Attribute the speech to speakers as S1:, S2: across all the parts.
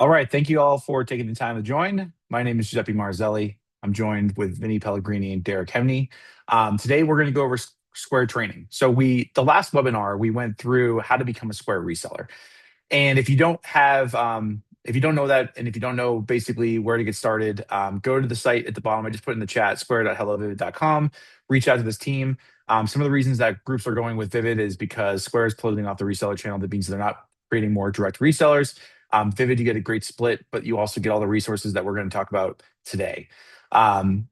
S1: All right. Thank you all for taking the time to join. My name is Giuseppe Marzelli. I'm joined with Vinny Pellegrini and Derek Hemney. Today, we're going to go over Square training. The last webinar, we went through how to become a Square reseller. And if you don't know that, and if you don't know basically where to get started, go to the site at the bottom. I just put in the chat, square.hellovivid.com. Reach out to this team. Some of the reasons that groups are going with Vivid is because Square is closing off the reseller channel. That means they're not creating more direct resellers. Vivid, you get a great split, but you also get all the resources that we're going to talk about today. Um,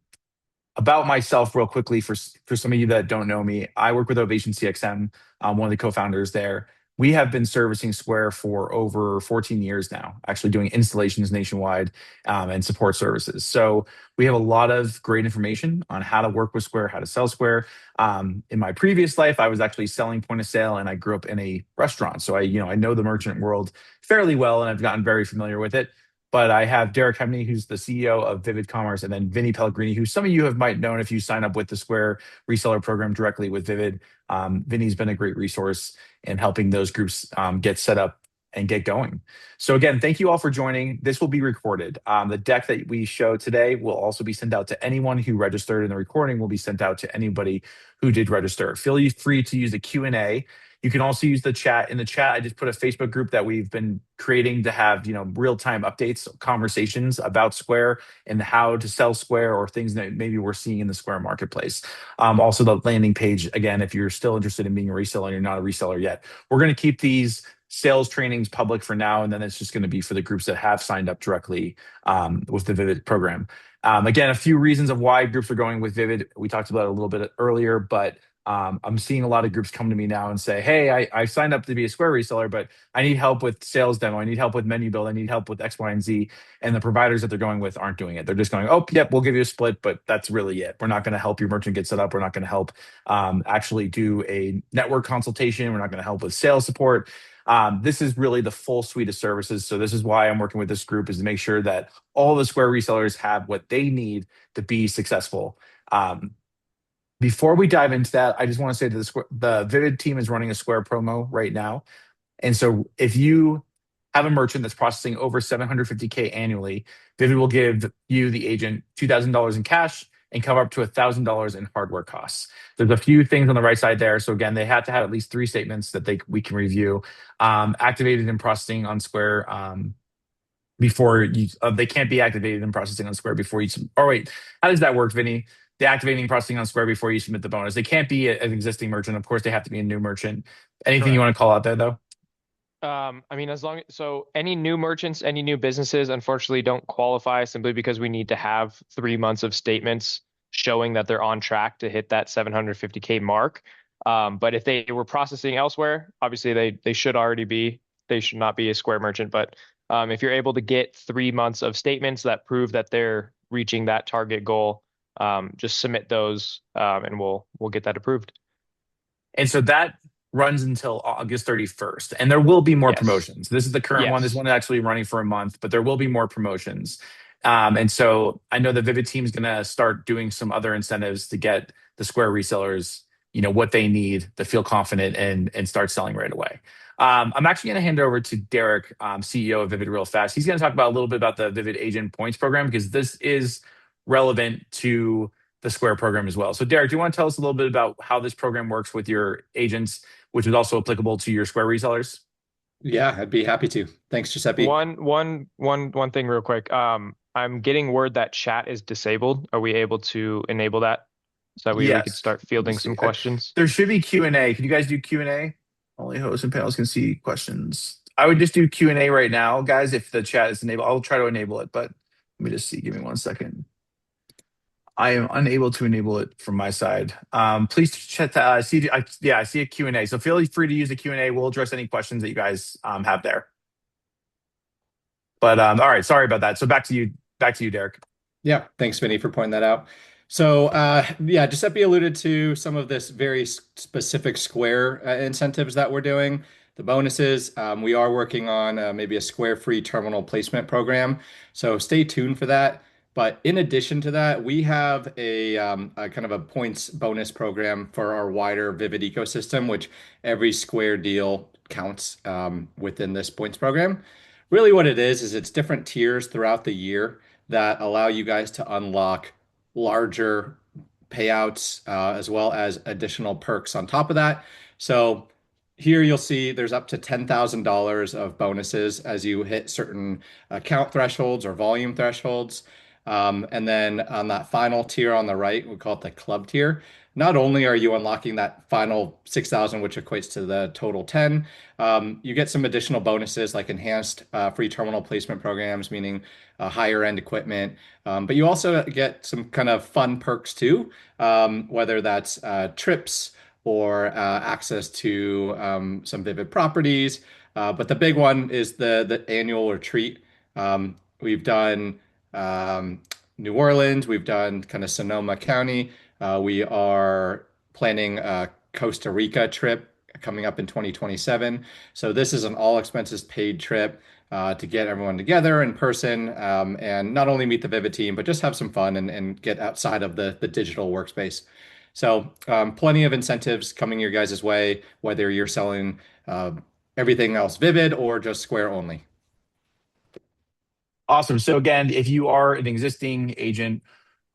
S1: about myself, real quickly, for some of you that don't know me, I work with Ovation CXM. I'm one of the co-founders there. We have been servicing Square for over 14 years now, actually doing installations nationwide and support services. So we have a lot of great information on how to work with Square, how to sell Square. In my previous life, I was actually selling point of sale, and I grew up in a restaurant, so I know the merchant world fairly well, and I've gotten very familiar with it. But I have Derek Hemney, who's the CEO of Vivid Commerce, and then Vinny Pellegrini, who some of you have might known if you sign up with the Square reseller program directly with Vivid. Vinny's been a great resource in helping those groups get set up and get going. So again, thank you all for joining. This will be recorded. The deck that we show today will also be sent out to anyone who registered, and the recording will be sent out to anybody who did register. Feel free to use the Q&A. You can also use the chat. In the chat, I just put a Facebook group that we've been creating to have, real-time updates, conversations about Square and how to sell Square or things that maybe we're seeing in the Square marketplace. Also, the landing page, again, if you're still interested in being a reseller and you're not a reseller yet, we're going to keep these sales trainings public for now, and then it's just going to be for the groups that have signed up directly with the Vivid program. Again, a few reasons of why groups are going with Vivid. We talked about it a little bit earlier, but I'm seeing a lot of groups come to me now and say, hey, I signed up to be a Square reseller, but I need help with sales demo. I need help with menu build. I need help with X, Y, and Z. And the providers that they're going with aren't doing it. They're just going, oh, yep, we'll give you a split, but that's really it. We're not going to help your merchant get set up. We're not going to help actually do a network consultation. We're not going to help with sales support. This is really the full suite of services. So this is why I'm working with this group, is to make sure that all the Square resellers have what they need to be successful. Before we dive into that, I just want to say that the Vivid team is running a Square promo right now. And so if you have a merchant that's processing over 750K annually, Vivid will give you, the agent, $2,000 in cash and cover up to $1,000 in hardware costs. There's a few things on the right side there. So again, they have to have at least 3 statements that we can review. Activated and processing on Square before you, they can't be activated and processing on Square before you. Oh wait, how does that work, Vinny? The activating and processing on Square before you submit the bonus. They can't be an existing merchant. Of course, they have to be a new merchant. Anything you
S2: Correct.
S1: want to call out there, though?
S2: So any new merchants, any new businesses, unfortunately, don't qualify simply because we need to have 3 months of statements showing that they're on track to hit that 750K mark. But if they were processing elsewhere, obviously they should already be. They should not be a Square merchant. But if you're able to get 3 months of statements that prove that they're reaching that target goal, just submit those, and we'll get that approved.
S1: And so that runs until August 31st. And there will be more
S2: Yes.
S1: promotions. This is the current one. This
S2: Yes.
S1: one is actually running for a month, but there will be more promotions. And so I know the Vivid team is going to start doing some other incentives to get the Square resellers, what they need to feel confident and start selling right away. I'm actually going to hand it over to Derek, CEO of Vivid, real fast. He's going to talk about a little bit about the Vivid Agent Points program, because this is relevant to the Square program as well. So Derek, do you want to tell us a little bit about how this program works with your agents, which is also applicable to your Square resellers?
S3: Yeah, I'd be happy to. Thanks, Giuseppe.
S2: One thing real quick. I'm getting word that chat is disabled. Are we able to enable that so that we could
S1: Yes.
S2: start
S1: Let me
S2: fielding
S1: see.
S2: some questions?
S1: There should be Q&A. Can you guys do Q&A? Only hosts and panels can see questions. I would just do Q&A right now, guys, if the chat is enabled. I'll try to enable it, but let me just see. Give me 1 second. I am unable to enable it from my side. Please check. I see a Q&A. So feel free to use the Q&A. We'll address any questions that you guys have there. But all right, sorry about that. So back to you, Derek.
S3: Yeah, thanks, Vinny, for pointing that out. So, yeah, Giuseppe alluded to some of this very specific Square incentives that we're doing. The bonuses, we are working on maybe a Square free terminal placement program. So stay tuned for that. But in addition to that, we have a kind of a points bonus program for our wider Vivid ecosystem, which every Square deal counts within this points program. Really what it is it's different tiers throughout the year that allow you guys to unlock larger payouts as well as additional perks on top of that. So here you'll see there's up to $10,000 of bonuses as you hit certain account thresholds or volume thresholds. And then on that final tier on the right, we call it the club tier. Not only are you unlocking that final 6,000, which equates to the total 10, you get some additional bonuses like enhanced free terminal placement programs, meaning higher end equipment. But you also get some kind of fun perks too, whether that's trips or access to some Vivid properties. But the big one is the annual retreat. We've done um, New Orleans, we've done kind of Sonoma County. We are planning a Costa Rica trip coming up in 2027. So this is an all expenses paid trip to get everyone together in person and not only meet the Vivid team, but just have some fun and get outside of the digital workspace. So plenty of incentives coming your guys' way, whether you're selling uh, everything else Vivid or just Square only.
S1: Awesome. So again, if you are an existing agent,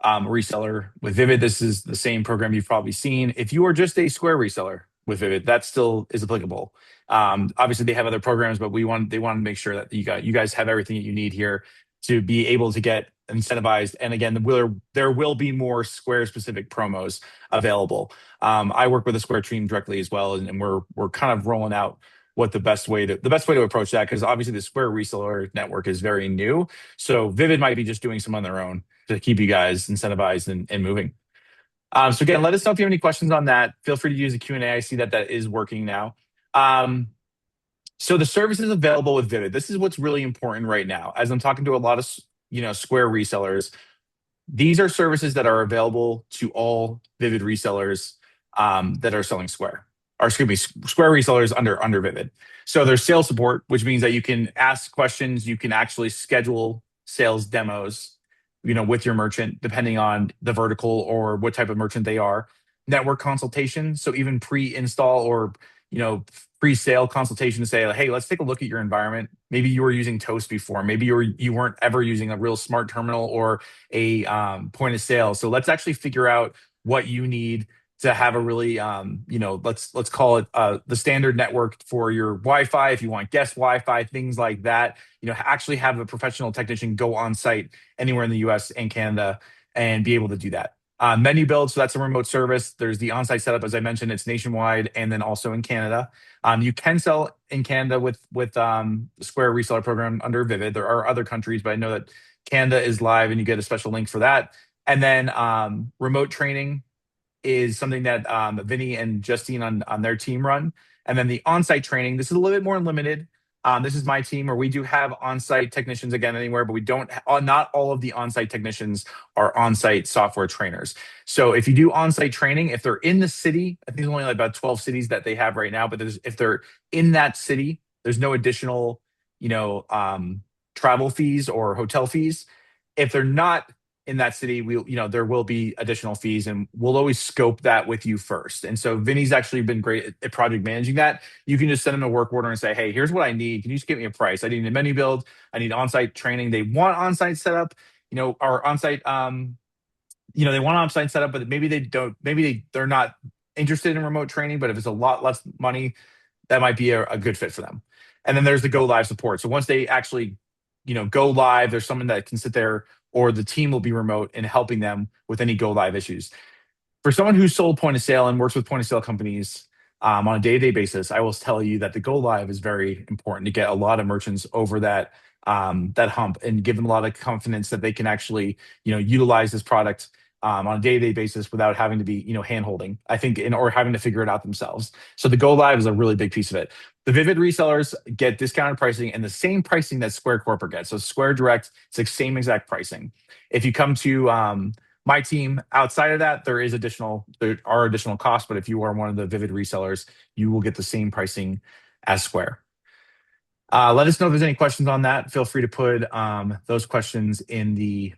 S1: reseller with Vivid, this is the same program you've probably seen. If you are just a Square reseller with Vivid, that still is applicable. Obviously, they have other programs, but they want to make sure that you guys have everything that you need here to be able to get incentivized. And again, there will be more Square specific promos available. I work with the Square team directly as well, and we're kind of rolling out what the best way to approach that, because obviously the Square reseller network is very new. So Vivid might be just doing some on their own to keep you guys incentivized and moving. So again, let us know if you have any questions on that. Feel free to use the Q&A. I see that that is working now. So the services available with Vivid, this is what's really important right now. As I'm talking to a lot of Square resellers, these are services that are available to all Vivid resellers that are selling Square, or excuse me, Square resellers under Vivid. So there's sales support, which means that you can ask questions, you can actually schedule sales demos, with your merchant, depending on the vertical or what type of merchant they are. Network consultation, so even pre-install or you know pre-sale consultation to say, hey, let's take a look at your environment. Maybe you were using Toast before. Maybe you weren't ever using a real smart terminal or a point of sale. So let's actually figure out what you need to have a really let's call it the standard network for your Wi-Fi. If you want guest Wi-Fi, things like that, actually have a professional technician go on site anywhere in the US and Canada and be able to do that. Menu build, so that's a remote service. There's the on-site setup, as I mentioned, it's nationwide and then also in Canada. You can sell in Canada with the Square reseller program under Vivid. There are other countries, but I know that Canada is live and you get a special link for that. And then remote training is something that Vinny and Justine on their team run. And then the on-site training, this is a little bit more limited. This is my team where we do have on-site technicians again anywhere, but we don't. Not all of the on-site technicians are on-site software trainers. So if you do on-site training, if they're in the city, I think there's only like about 12 cities that they have right now. But if they're in that city, there's no additional, travel fees or hotel fees. If they're not in that city, there will be additional fees, and we'll always scope that with you first. And so Vinny's actually been great at project managing that. You can just send him a work order and say, hey, here's what I need. Can you just give me a price? I need a menu build. I need on-site training. They want on-site setup, or on-site, they want on-site setup, but maybe they don't, they're not interested in remote training, but if it's a lot less money, that might be a good fit for them. And then there's the go live support. So once they actually, go live, there's someone that can sit there, or the team will be remote in helping them with any go live issues. For someone who's sold point of sale and works with point of sale companies on a day-to-day basis, I will tell you that the go live is very important to get a lot of merchants over that hump and give them a lot of confidence that they can actually, utilize this product on a day-to-day basis without having to be, hand holding, I think, or having to figure it out themselves. So the go live is a really big piece of it. The Vivid resellers get discounted pricing and the same pricing that Square Corporate gets. So Square Direct, it's the same exact pricing. If you come to my team outside of that, there are additional costs, but if you are one of the Vivid resellers, you will get the same pricing as Square. Let us know if there's any questions on that. Feel free to put those questions in the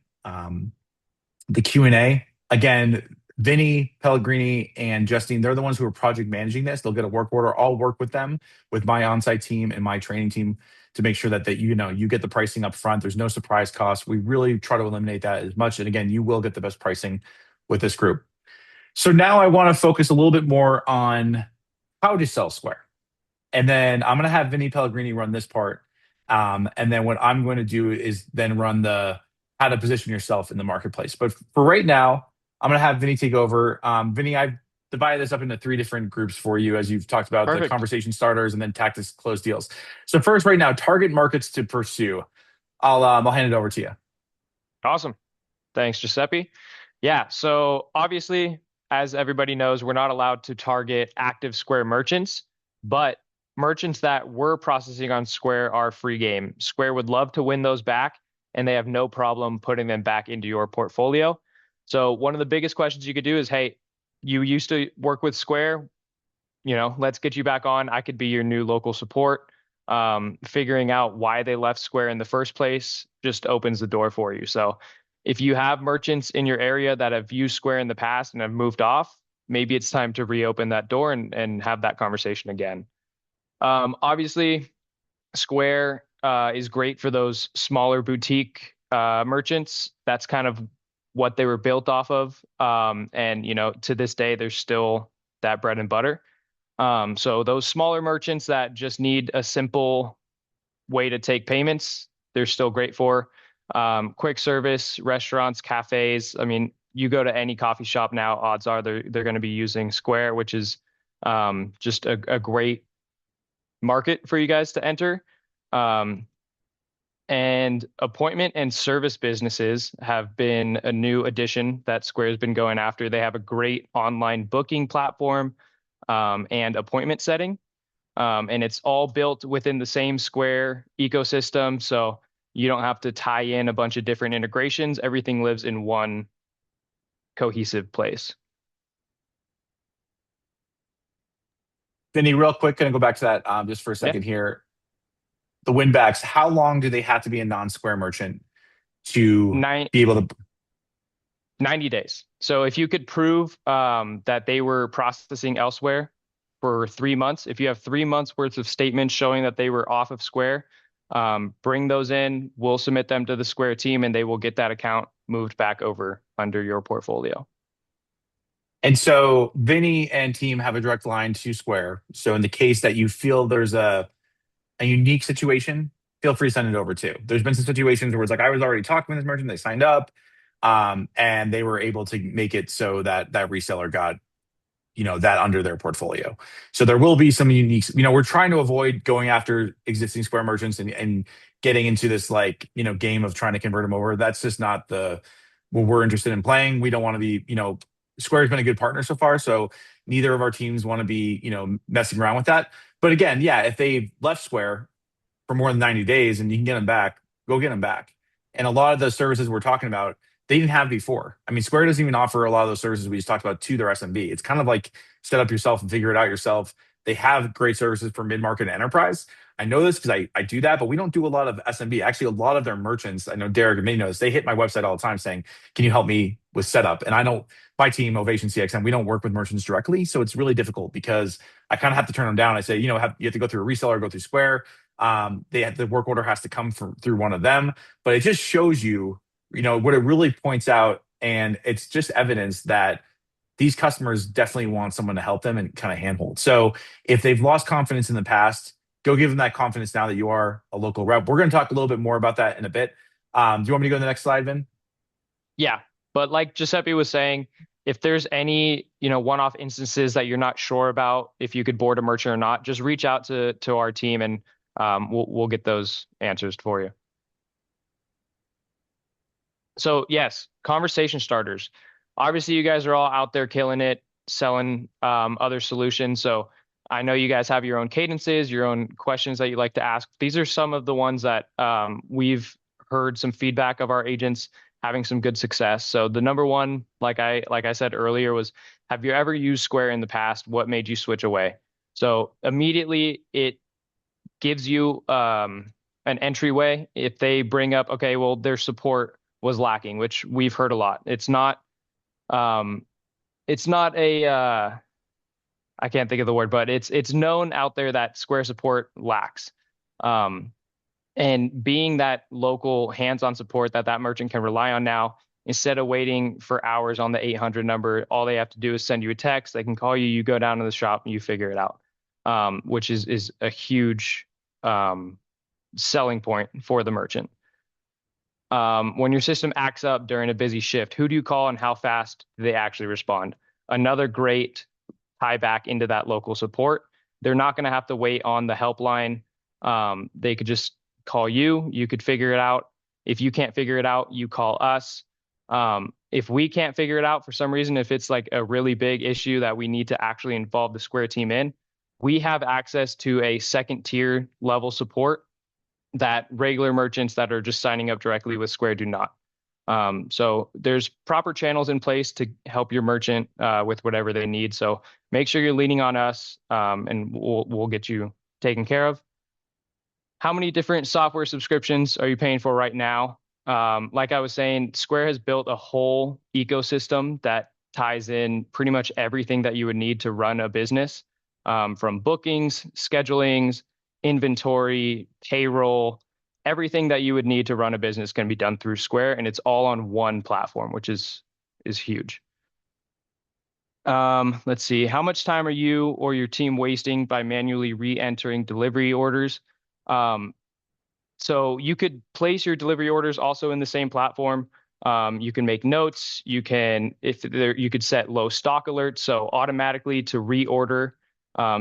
S1: Q&A. Again, Vinny, Pellegrini, and Justine, they're the ones who are project managing this. They'll get a work order. I'll work with them with my on-site team and my training team to make sure that you get the pricing up front. There's no surprise costs. We really try to eliminate that as much. And again, you will get the best pricing with this group. So now I want to focus a little bit more on how to sell Square. And then I'm going to have Vinny Pellegrini run this part. And then what I'm going to do is then run the how to position yourself in the marketplace. But for right now, I'm going to have Vinny take over. Vinny, I've divided this up into three different groups for you, as you've talked about the
S2: Perfect.
S1: conversation starters and then tactics close deals. So first, right now, target markets to pursue. I'll hand it over to you.
S2: Awesome. Thanks, Giuseppe. Yeah, so obviously, as everybody knows, we're not allowed to target active Square merchants, but merchants that were processing on Square are free game. Square would love to win those back, and they have no problem putting them back into your portfolio. So one of the biggest questions you could do is, hey, you used to work with Square, let's get you back on. I could be your new local support. Figuring out why they left Square in the first place just opens the door for you. So if you have merchants in your area that have used Square in the past and have moved off, maybe it's time to reopen that door and have that conversation again. Obviously, Square is great for those smaller boutique merchants. That's kind of what they were built off of. And to this day, there's still that bread and butter. So those smaller merchants that just need a simple way to take payments, they're still great for. Quick service, restaurants, cafes. I mean, you go to any coffee shop now, odds are they're going to be using Square, which is just a great market for you guys to enter. And appointment and service businesses have been a new addition that Square's been going after. They have a great online booking platform and appointment setting. And it's all built within the same Square ecosystem. So you don't have to tie in a bunch of different integrations. Everything lives in one cohesive place.
S1: Vinny, real quick, going to go back to that just for a
S2: Yeah.
S1: second here. The win backs, how long do they have to be a non-Square merchant to
S2: Nine,
S1: be able to?
S2: 90 days. So if you could prove that they were processing elsewhere for 3 months, if you have 3 months worth of statements showing that they were off of Square, bring those in. We'll submit them to the Square team and they will get that account moved back over under your portfolio.
S1: And so Vinny and team have a direct line to Square. So in the case that you feel there's a unique situation, feel free to send it over too. There's been some situations where it's like I was already talking with this merchant, they signed up, and they were able to make it so that that reseller got that under their portfolio. So there will be some unique. We're trying to avoid going after existing Square merchants and getting into this game of trying to convert them over. That's just not the what we're interested in playing. We don't want to be. Square's been a good partner so far, so neither of our teams want to be messing around with that. But again, yeah, if they left Square for more than 90 days and you can get them back, go get them back. And a lot of the services we're talking about, they didn't have before. I mean, Square doesn't even offer a lot of those services we just talked about to their SMB. It's kind of like set up yourself and figure it out yourself. They have great services for mid-market and enterprise. I know this because I do that, but we don't do a lot of SMB. Actually, a lot of their merchants, I know Derek and May knows, they hit my website all the time saying, can you help me with setup? And I don't, my team, Ovation CXM, we don't work with merchants directly. So it's really difficult because I kind of have to turn them down. I say, you have to go through a reseller, go through Square. The work order has to come through one of them, but it just shows you, what it really points out, and it's just evidence that these customers definitely want someone to help them and kind of handhold. So if they've lost confidence in the past, go give them that confidence now that you are a local rep. We're going to talk a little bit more about that in a bit. Do you want me to go to the next slide, Vin?
S2: Yeah, but like Giuseppe was saying, if there's any one-off instances that you're not sure about if you could board a merchant or not, just reach out to our team and we'll get those answers for you. So yes, conversation starters. Obviously, you guys are all out there killing it, selling other solutions. So I know you guys have your own cadences, your own questions that you like to ask. These are some of the ones that we've heard some feedback of our agents having some good success. So the number one, like I said earlier, was, have you ever used Square in the past? What made you switch away? So immediately it gives you an entryway. If they bring up, okay, well, their support was lacking, which we've heard a lot. It's not it's not a I can't think of the word, but it's known out there that Square support lacks. Um, and being that local hands-on support that that merchant can rely on now, instead of waiting for hours on the 800 number, all they have to do is send you a text. They can call you, you go down to the shop and you figure it out, which is a huge selling point for the merchant. When your system acts up during a busy shift, who do you call and how fast do they actually respond? Another great tie back into that local support. They're not going to have to wait on the helpline. They could just call you. You could figure it out. If you can't figure it out, you call us. If we can't figure it out for some reason, if it's like a really big issue that we need to actually involve the Square team in, we have access to a second tier level support that regular merchants that are just signing up directly with Square do not. So there's proper channels in place to help your merchant with whatever they need. So make sure you're leaning on us, and we'll get you taken care of. How many different software subscriptions are you paying for right now? Like I was saying, Square has built a whole ecosystem that ties in pretty much everything that you would need to run a business, from bookings, schedulings, inventory, payroll, everything that you would need to run a business can be done through Square, and it's all on one platform, which is huge. Let's see. How much time are you or your team wasting by manually re-entering delivery orders? So you could place your delivery orders also in the same platform. You can make notes. You can, if there, you could set low stock alerts, so automatically to reorder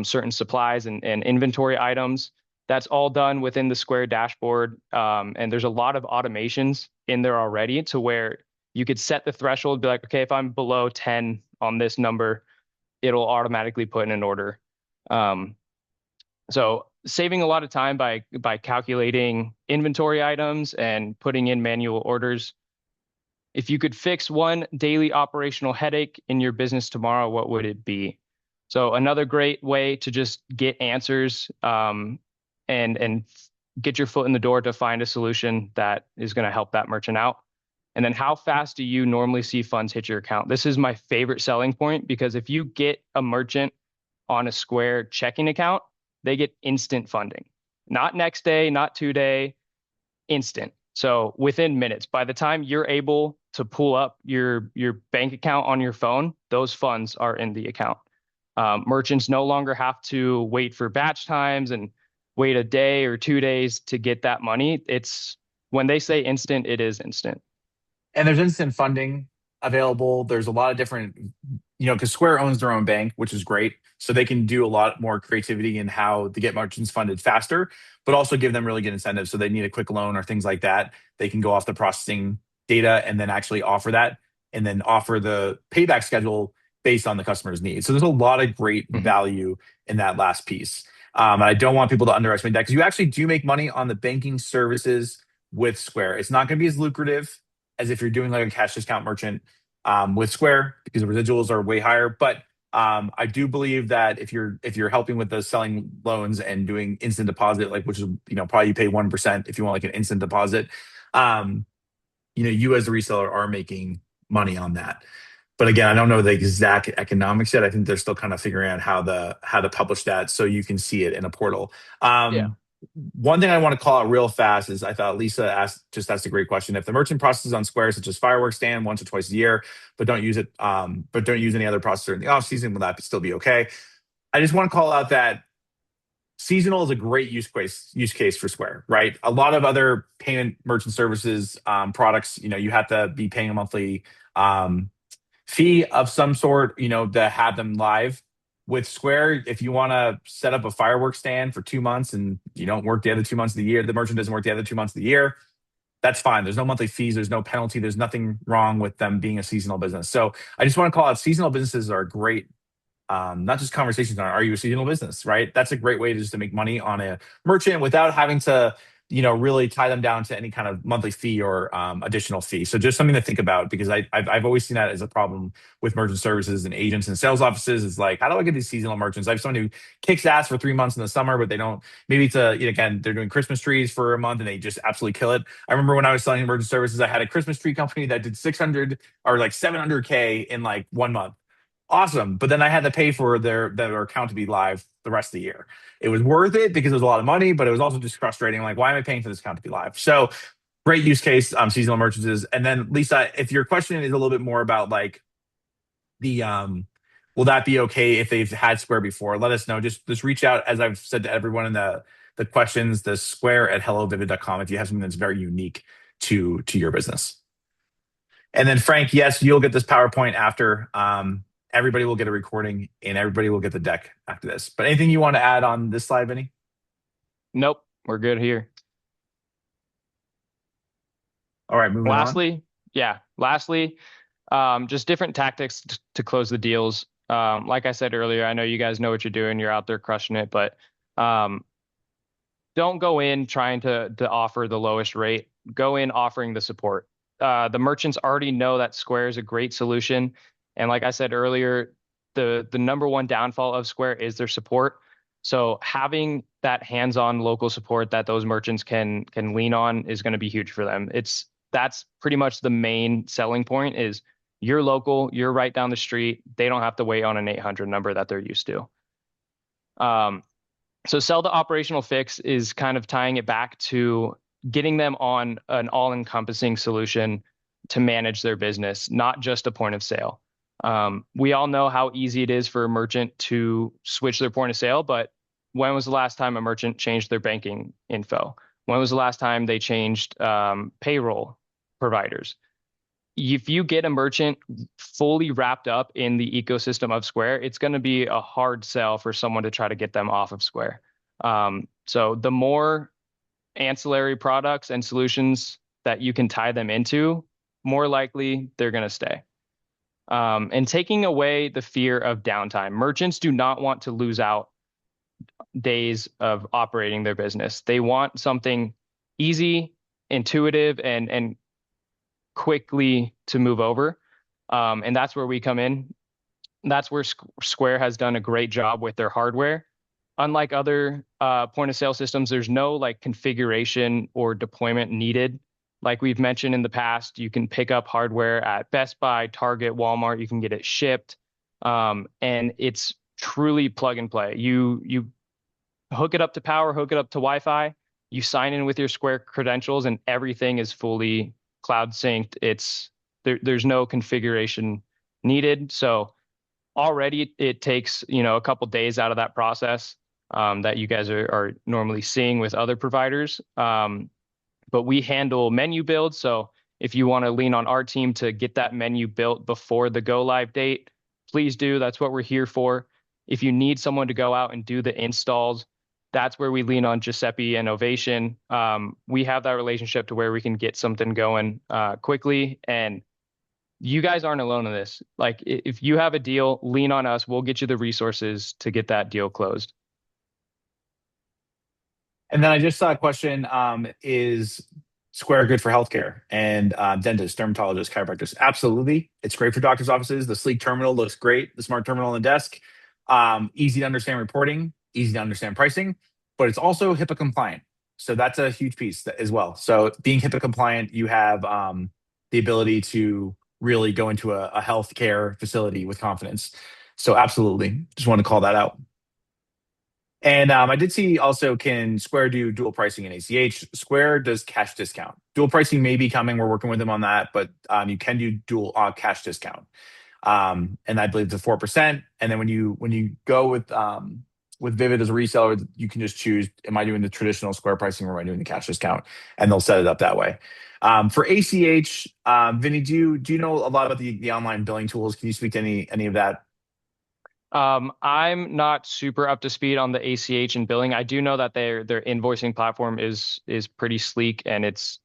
S2: certain supplies and inventory items. That's all done within the Square dashboard. And there's a lot of automations in there already to where you could set the threshold, be like, okay, if I'm below 10 on this number, it'll automatically put in an order. So saving a lot of time by calculating inventory items and putting in manual orders. If you could fix one daily operational headache in your business tomorrow, what would it be? So another great way to just get answers, and get your foot in the door to find a solution that is going to help that merchant out. And then how fast do you normally see funds hit your account? This is my favorite selling point, because if you get a merchant on a Square checking account, they get instant funding. Not next day, not 2 day, instant. So within minutes, by the time you're able to pull up your bank account on your phone, those funds are in the account. Merchants no longer have to wait for batch times and wait a day or 2 days to get that money. It's when they say instant, it is instant.
S1: And there's instant funding available. There's a lot of different, because Square owns their own bank, which is great. So they can do a lot more creativity in how to get merchants funded faster, but also give them really good incentives. So they need a quick loan or things like that. They can go off the processing data and then actually offer that, and then offer the payback schedule based on the customer's needs. So there's a lot of great value in that last piece. And I don't want people to underestimate that, because you actually do make money on the banking services with Square. It's not going to be as lucrative as if you're doing like a cash discount merchant with Square, because the residuals are way higher. But I do believe that if you're helping with the selling loans and doing instant deposit, like, which is probably you pay 1% if you want like an instant deposit, you as the reseller are making money on that. But again, I don't know the exact economics yet. I think they're still kind of figuring out how to publish that so you can see it in a portal.
S2: Yeah.
S1: One thing I want to call out real fast is, I thought Lisa asked a great question. If the merchant processes on Square, such as fireworks stand, once or twice a year, but don't use any other processor in the off season, will that still be okay? I just want to call out that seasonal is a great use case for Square, right? A lot of other payment merchant services products, you have to be paying a monthly fee of some sort, to have them live. With Square, if you want to set up a fireworks stand for 2 months and you don't work the other 2 months of the year, the merchant doesn't work the other 2 months of the year, that's fine. There's no monthly fees. There's no penalty. There's nothing wrong with them being a seasonal business. So I just want to call out, seasonal businesses are great. Not just conversations on, are you a seasonal business, right? That's a great way to make money on a merchant without having to, really tie them down to any kind of monthly fee or additional fee. So just something to think about, because I've always seen that as a problem with merchant services and agents and sales offices. Is like, how do I get these seasonal merchants? I have someone who kicks ass for 3 months in the summer, but they don't. Maybe it's again, they're doing Christmas trees for a month and they just absolutely kill it. I remember when I was selling merchant services, I had a Christmas tree company that did 600 or like 700K in like 1 month. Awesome. But then I had to pay for their account to be live the rest of the year. It was worth it because it was a lot of money, but it was also just frustrating. Like, why am I paying for this account to be live? So great use case, seasonal merchants is. And then Lisa, if your question is a little bit more about like the will that be okay if they've had Square before? Let us know. Just reach out, as I've said to everyone in the questions, the square at hellovivid.com if you have something that's very unique to your business. And then Frank, yes, you'll get this PowerPoint after. Everybody will get a recording and everybody will get the deck after this. But anything you want to add on this slide, Vinny?
S2: Nope, we're good here.
S1: All right, moving on.
S2: Lastly, just different tactics to close the deals. Like I said earlier, I know you guys know what you're doing. You're out there crushing it, but don't go in trying to offer the lowest rate. Go in offering the support. The merchants already know that Square is a great solution. And like I said earlier, the number one downfall of Square is their support. So having that hands-on local support that those merchants can lean on is going to be huge for them. That's pretty much the main selling point is you're local, you're right down the street. They don't have to wait on an 800 number that they're used to. So sell the operational fix is kind of tying it back to getting them on an all-encompassing solution to manage their business, not just a point of sale. We all know how easy it is for a merchant to switch their point of sale, but when was the last time a merchant changed their banking info? When was the last time they changed payroll providers? If you get a merchant fully wrapped up in the ecosystem of Square, it's going to be a hard sell for someone to try to get them off of Square. So the more ancillary products and solutions that you can tie them into, more likely they're going to stay. And taking away the fear of downtime. Merchants do not want to lose out days of operating their business. They want something easy, intuitive, and quickly to move over. And that's where we come in. That's where Square has done a great job with their hardware. Unlike other point of sale systems, there's no like configuration or deployment needed. Like we've mentioned in the past, you can pick up hardware at Best Buy, Target, Walmart. You can get it shipped, and it's truly plug and play. You hook it up to power, hook it up to Wi-Fi. You sign in with your Square credentials, and everything is fully cloud synced. There's no configuration needed. So already it takes a couple days out of that process that you guys are normally seeing with other providers. But we handle menu builds. So if you want to lean on our team to get that menu built before the go live date, please do. That's what we're here for. If you need someone to go out and do the installs, that's where we lean on Giuseppe and Ovation. We have that relationship to where we can get something going quickly. And you guys aren't alone in this. Like if you have a deal, lean on us. We'll get you the resources to get that deal closed.
S1: And then I just saw a question, is Square good for healthcare and dentists, dermatologists, chiropractors? Absolutely. It's great for doctors' offices. The sleek terminal looks great. The smart terminal on the desk, easy to understand reporting, easy to understand pricing, but it's also HIPAA compliant. So that's a huge piece as well. So being HIPAA compliant, you have the ability to really go into a healthcare facility with confidence. So absolutely. Just want to call that out. And I did see also, can Square do dual pricing in ACH? Square does cash discount. Dual pricing may be coming. We're working with them on that, but you can do dual cash discount. And I believe it's 4%. And then when you go with Vivid as a reseller, you can just choose, am I doing the traditional Square pricing or am I doing the cash discount? And they'll set it up that way. For ACH, Vinny, do you know a lot about the online billing tools? Can you speak to any of that?
S2: I'm not super up to speed on the ACH and billing. I do know that their invoicing platform is pretty sleek and it's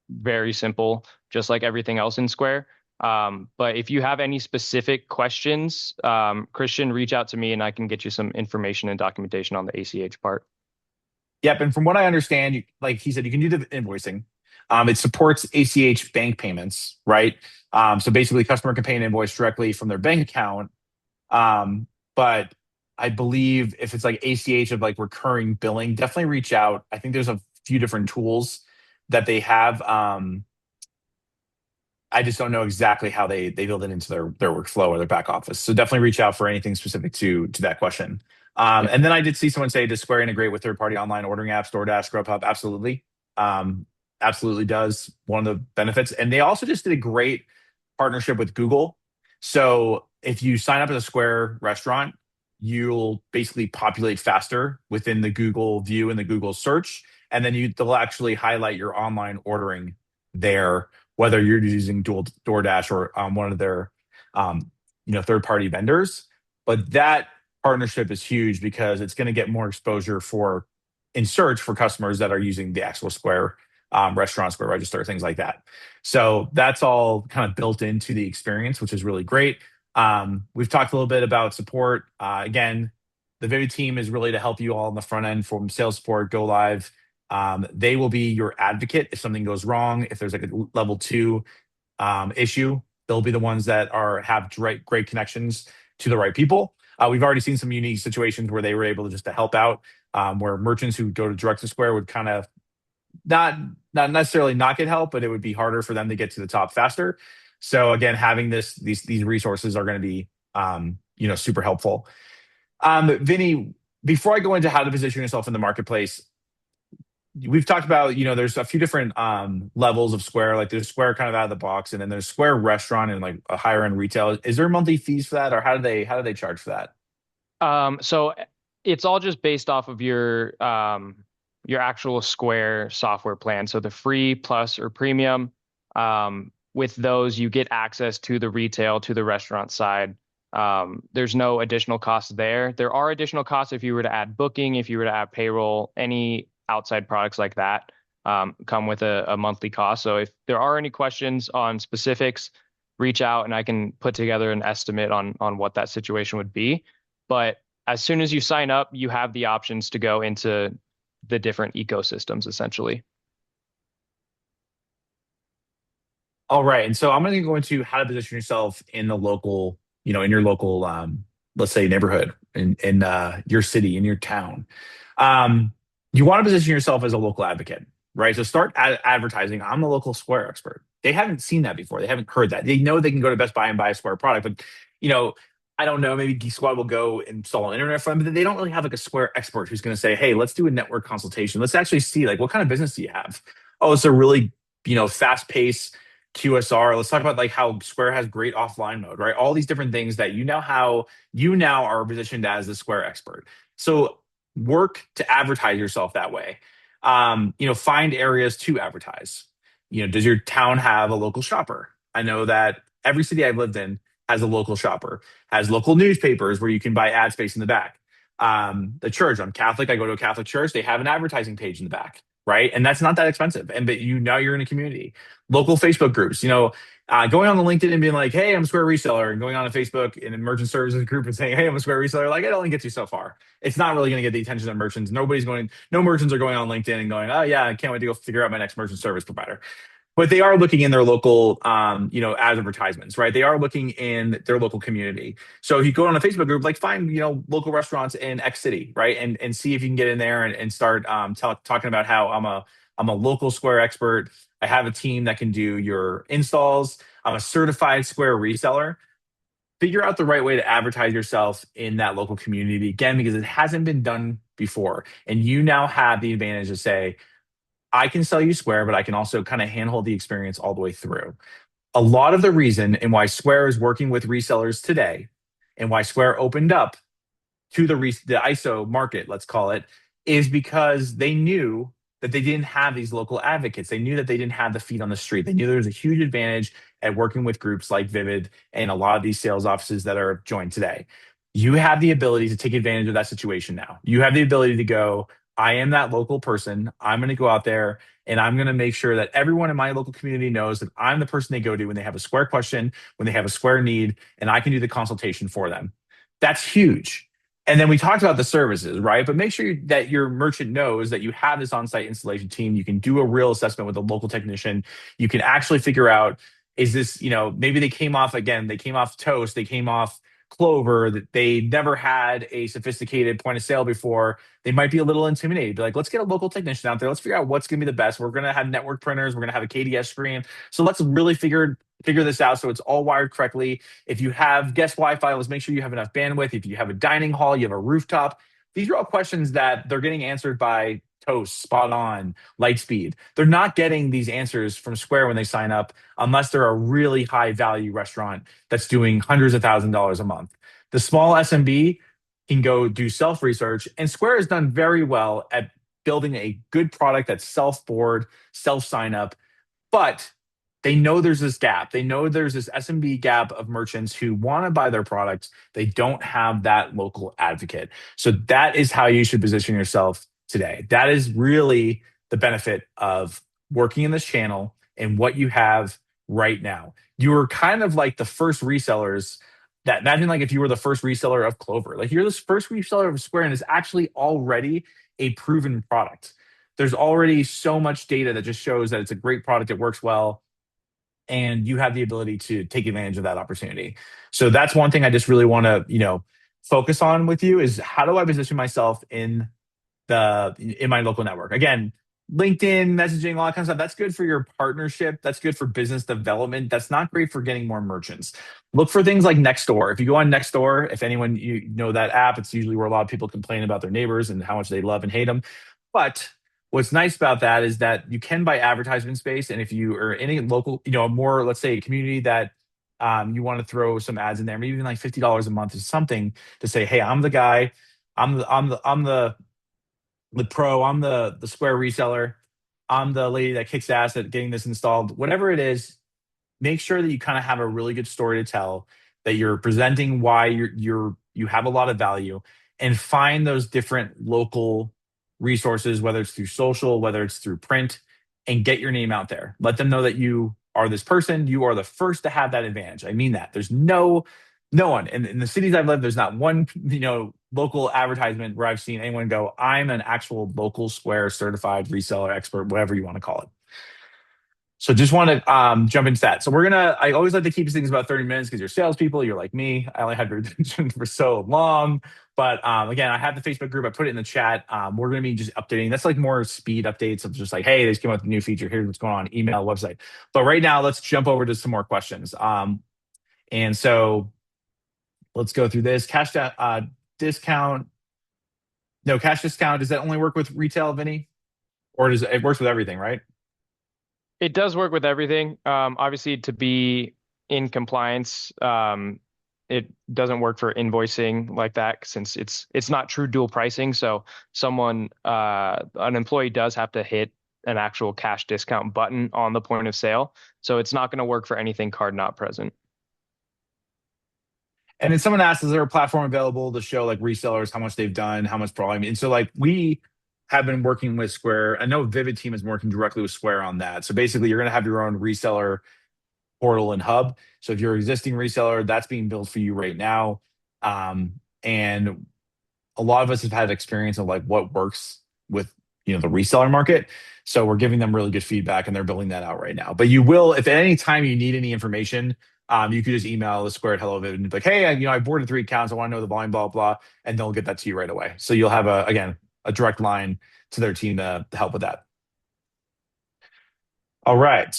S2: very simple, just like everything else in Square. But if you have any specific questions, Christian, reach out to me and I can get you some information and documentation on the ACH part.
S1: Yep. And from what I understand, like he said, you can do the invoicing. It supports ACH bank payments, right? So basically, customer can pay an invoice directly from their bank account. But I believe if it's like ACH of like recurring billing, definitely reach out. I think there's a few different tools that they have. I just don't know exactly how they build it into their workflow or their back office. So definitely reach out for anything specific to that question.
S3: Yeah.
S1: And then I did see someone say, does Square integrate with third-party online ordering apps, DoorDash, Grubhub? Absolutely. Um, Absolutely does. One of the benefits. And they also just did a great partnership with Google. So if you sign up as a Square restaurant, you'll basically populate faster within the Google view and the Google search. And then they'll actually highlight your online ordering there, whether you're using DoorDash or one of their third-party vendors. But that partnership is huge because it's going to get more exposure for in search for customers that are using the actual Square restaurant, Square Register, things like that. So that's all kind of built into the experience, which is really great. We've talked a little bit about support. Again, the Vivid team is really to help you all on the front end from sales support, go live. They will be your advocate if something goes wrong. If there's like a level 2 issue, they'll be the ones that have great connections to the right people. We've already seen some unique situations where they were able to help out, where merchants who go to direct to Square would kind of not necessarily not get help, but it would be harder for them to get to the top faster. So again, having these resources are going to be super helpful. Vinny, before I go into how to position yourself in the marketplace, we've talked about, there's a few different levels of Square. Like there's Square kind of out of the box, and then there's Square restaurant and like a higher end retail. Is there monthly fees for that, or how do they charge for that?
S2: So it's all just based off of your actual Square software plan. So the free, plus, or premium. With those, you get access to the retail, to the restaurant side. There's no additional costs there. There are additional costs if you were to add booking, if you were to add payroll, any outside products like that come with a monthly cost. So if there are any questions on specifics, reach out and I can put together an estimate on what that situation would be. But as soon as you sign up, you have the options to go into the different ecosystems essentially.
S1: All right. And so I'm going to go into how to position yourself in the local, in your local, let's say neighborhood, in your city, in your town. Um, you want to position yourself as a local advocate, right? So start advertising. I'm a local Square expert. They haven't seen that before. They haven't heard that. They know they can go to Best Buy and buy a Square product, but you know, I don't know. Maybe Geek Squad will go install an internet for them, but they don't really have like a Square expert who's going to say, "Hey, let's do a network consultation. Let's actually see like what kind of business do you have? Oh, it's a really fast paced QSR. Let's talk about like how Square has great offline mode, right? All these different things that you now are positioned as the Square expert. So work to advertise yourself that way. Find areas to advertise. Does your town have a local shopper? I know that every city I've lived in has a local shopper, has local newspapers where you can buy ad space in the back. The church, I'm Catholic, I go to a Catholic church, they have an advertising page in the back, right? And that's not that expensive. And but now you're in a community. Local Facebook groups, going on the LinkedIn and being like, hey, I'm a Square reseller, and going on a Facebook in an merchant services group and saying, hey, I'm a Square reseller, like it only gets you so far. It's not really going to get the attention of merchants. No merchants are going on LinkedIn and going, oh yeah, I can't wait to go figure out my next merchant service provider. But they are looking in their local, advertisements, right? They are looking in their local community. So if you go on a Facebook group, like find, local restaurants in X city, right? And see if you can get in there and start talking about how I'm a local Square expert. I have a team that can do your installs. I'm a certified Square reseller. Figure out the right way to advertise yourself in that local community again, because it hasn't been done before. And you now have the advantage to say, I can sell you Square, but I can also kind of handhold the experience all the way through. A lot of the reason and why Square is working with resellers today and why Square opened up to the ISO market, let's call it, is because they knew that they didn't have these local advocates. They knew that they didn't have the feet on the street. They knew there was a huge advantage at working with groups like Vivid and a lot of these sales offices that are joined today. You have the ability to take advantage of that situation now. You have the ability to go, I am that local person. I'm going to go out there and I'm going to make sure that everyone in my local community knows that I'm the person they go to when they have a Square question, when they have a Square need, and I can do the consultation for them. That's huge. And then we talked about the services, right? But make sure that your merchant knows that you have this on-site installation team. You can do a real assessment with a local technician. You can actually figure out, is this, maybe they came off Toast, they came off Clover, that they never had a sophisticated point of sale before, they might be a little intimidated. Be like, let's get a local technician out there. Let's figure out what's going to be the best. We're going to have network printers. We're going to have a KDS screen. So let's really figure this out so it's all wired correctly. If you have guest Wi-Fi, let's make sure you have enough bandwidth. If you have a dining hall, you have a rooftop. These are all questions that they're getting answered by Toast, Spot On, Lightspeed. They're not getting these answers from Square when they sign up unless they're a really high value restaurant that's doing hundreds of $1,000s a month. The small SMB can go do self research, and Square has done very well at building a good product that's self board, self sign up, but they know there's this gap. They know there's this SMB gap of merchants who want to buy their products. They don't have that local advocate. So that is how you should position yourself today. That is really the benefit of working in this channel and what you have right now. You are kind of like the first resellers that imagine like if you were the first reseller of Clover, like you're the first reseller of Square and it's actually already a proven product. There's already so much data that just shows that it's a great product, it works well, and you have the ability to take advantage of that opportunity. So that's one thing I just really want to, focus on with you is how do I position myself in my local network? Again, LinkedIn, messaging, all that kind of stuff, that's good for your partnership. That's good for business development. That's not great for getting more merchants. Look for things like Nextdoor. If you go on Nextdoor, if anyone you know that app, it's usually where a lot of people complain about their neighbors and how much they love and hate them. But what's nice about that is that you can buy advertisement space. And if you are in a local, more, let's say, a community that you want to throw some ads in there, maybe even like $50 a month is something to say, hey, I'm the guy, I'm the pro, I'm the Square reseller, I'm the lady that kicks ass at getting this installed. Whatever it is, make sure that you kind of have a really good story to tell, that you're presenting why you have a lot of value, and find those different local resources, whether it's through social, whether it's through print, and get your name out there. Let them know that you are this person. You are the first to have that advantage. I mean that. There's no one in the cities I've lived. There's not one local advertisement where I've seen anyone go, I'm an actual local Square certified reseller expert, whatever you want to call it. So just want to jump into that. So I always like to keep things about 30 minutes because you're salespeople, you're like me. I only had your attention for so long. But again, I have the Facebook group. I put it in the chat. We're going to be just updating. That's like more speed updates of just like, hey, they just came out with a new feature. Here's what's going on, email, website. But right now, let's jump over to some more questions. And so let's go through this. Discount. No, cash discount. Does that only work with retail, Vinny? Or does it works with everything, right?
S2: It does work with everything. Obviously, to be in compliance, it doesn't work for invoicing like that since it's not true dual pricing. So an employee does have to hit an actual cash discount button on the point of sale. So it's not going to work for anything card not present.
S1: And then someone asked, is there a platform available to show like resellers how much they've done, how much volume? And so like we have been working with Square. I know Vivid Team is working directly with Square on that. So basically you're going to have your own reseller portal and hub. So if you're an existing reseller, that's being built for you right now. And a lot of us have had experience of like what works with the reseller market. So we're giving them really good feedback and they're building that out right now. But you will, if at any time you need any information, you could just email the Square at Hello Vivid and be like, hey, I boarded 3 accounts. I want to know the volume, blah, blah, and they'll get that to you right away. So you'll have a direct line to their team to help with that. All right.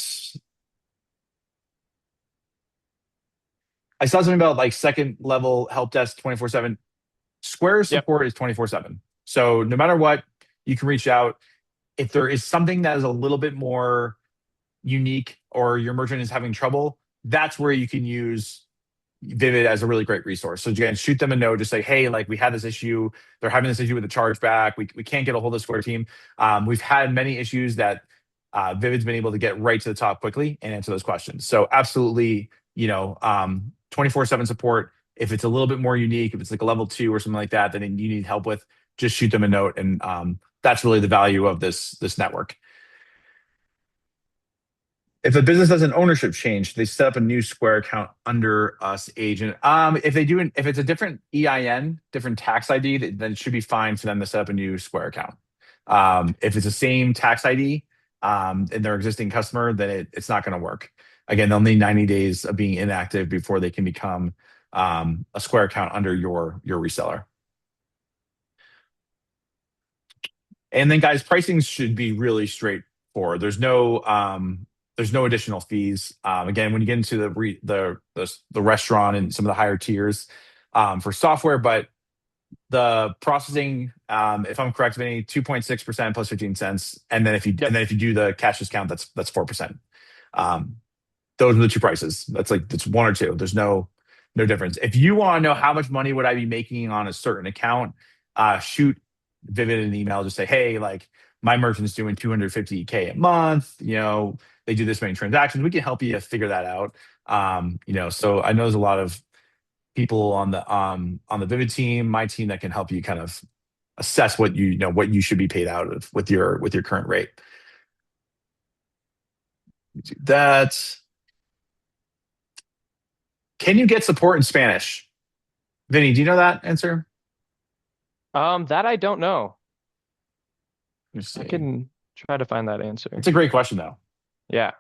S1: I saw something about like second level help desk 24/7. Square support is 24/7. So no matter what, you can reach out. If there is something that is a little bit more unique or your merchant is having trouble, that's where you can use Vivid as a really great resource. So again, shoot them a note, just say, hey, like we had this issue. They're having this issue with the chargeback. We can't get a hold of the Square team. We've had many issues that Vivid's been able to get right to the top quickly and answer those questions. So absolutely, 24/7 support. If it's a little bit more unique, if it's like a level 2 or something like that, then you need help with, just shoot them a note. And that's really the value of this network. If a business has an ownership change, they set up a new Square account under us agent. If it's a different EIN, different tax ID, then it should be fine for them to set up a new Square account. If it's the same tax ID and their existing customer, then it's not going to work. Again, they'll need 90 days of being inactive before they can become a Square account under your reseller. And then guys, pricing should be really straightforward. There's no additional fees. Again, when you get into the restaurant and some of the higher tiers for software, but the processing, if I'm correct, Vinny, 2.6% plus 15 cents. And then
S2: Yep.
S1: if you do the cash discount, that's 4%. Um, those are the two prices. It's one or two. There's no difference. If you want to know how much money would I be making on a certain account, shoot Vivid an email. Just say, hey, like my merchant's doing 250K a month. They do this many transactions. We can help you figure that out. So I know there's a lot of people on the Vivid team, my team, that can help you kind of assess what what you should be paid out of with your current rate. Do that. Can you get support in Spanish? Vinny, do you know that answer?
S2: That I don't know.
S1: Let me
S2: I
S1: see.
S2: can try to find that answer.
S1: It's a great question though.
S2: Yeah.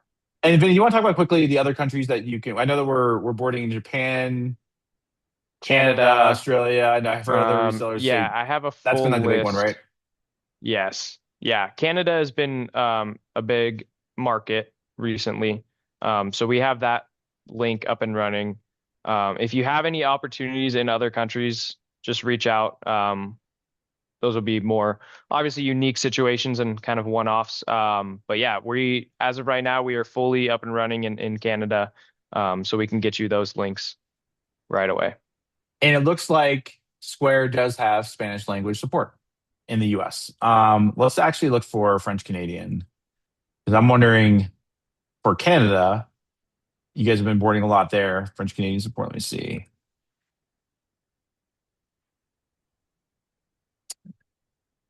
S1: And Vinny, you want to talk about quickly the other countries that you can? I know that we're boarding in Japan, Canada,
S2: Canada.
S1: Australia. I know I've heard other resellers
S2: Yeah,
S1: say
S2: I have a
S1: that's been like
S2: full
S1: the big one, right?
S2: list. Yes. Yeah. Canada has been a big market recently. So we have that link up and running. If you have any opportunities in other countries, just reach out. Those will be more obviously unique situations and kind of one-offs. But yeah, as of right now, we are fully up and running in Canada. So we can get you those links right away.
S1: And it looks like Square does have Spanish language support in the US. Let's actually look for French Canadian, because I'm wondering for Canada, you guys have been boarding a lot there. French Canadian support. Let me see.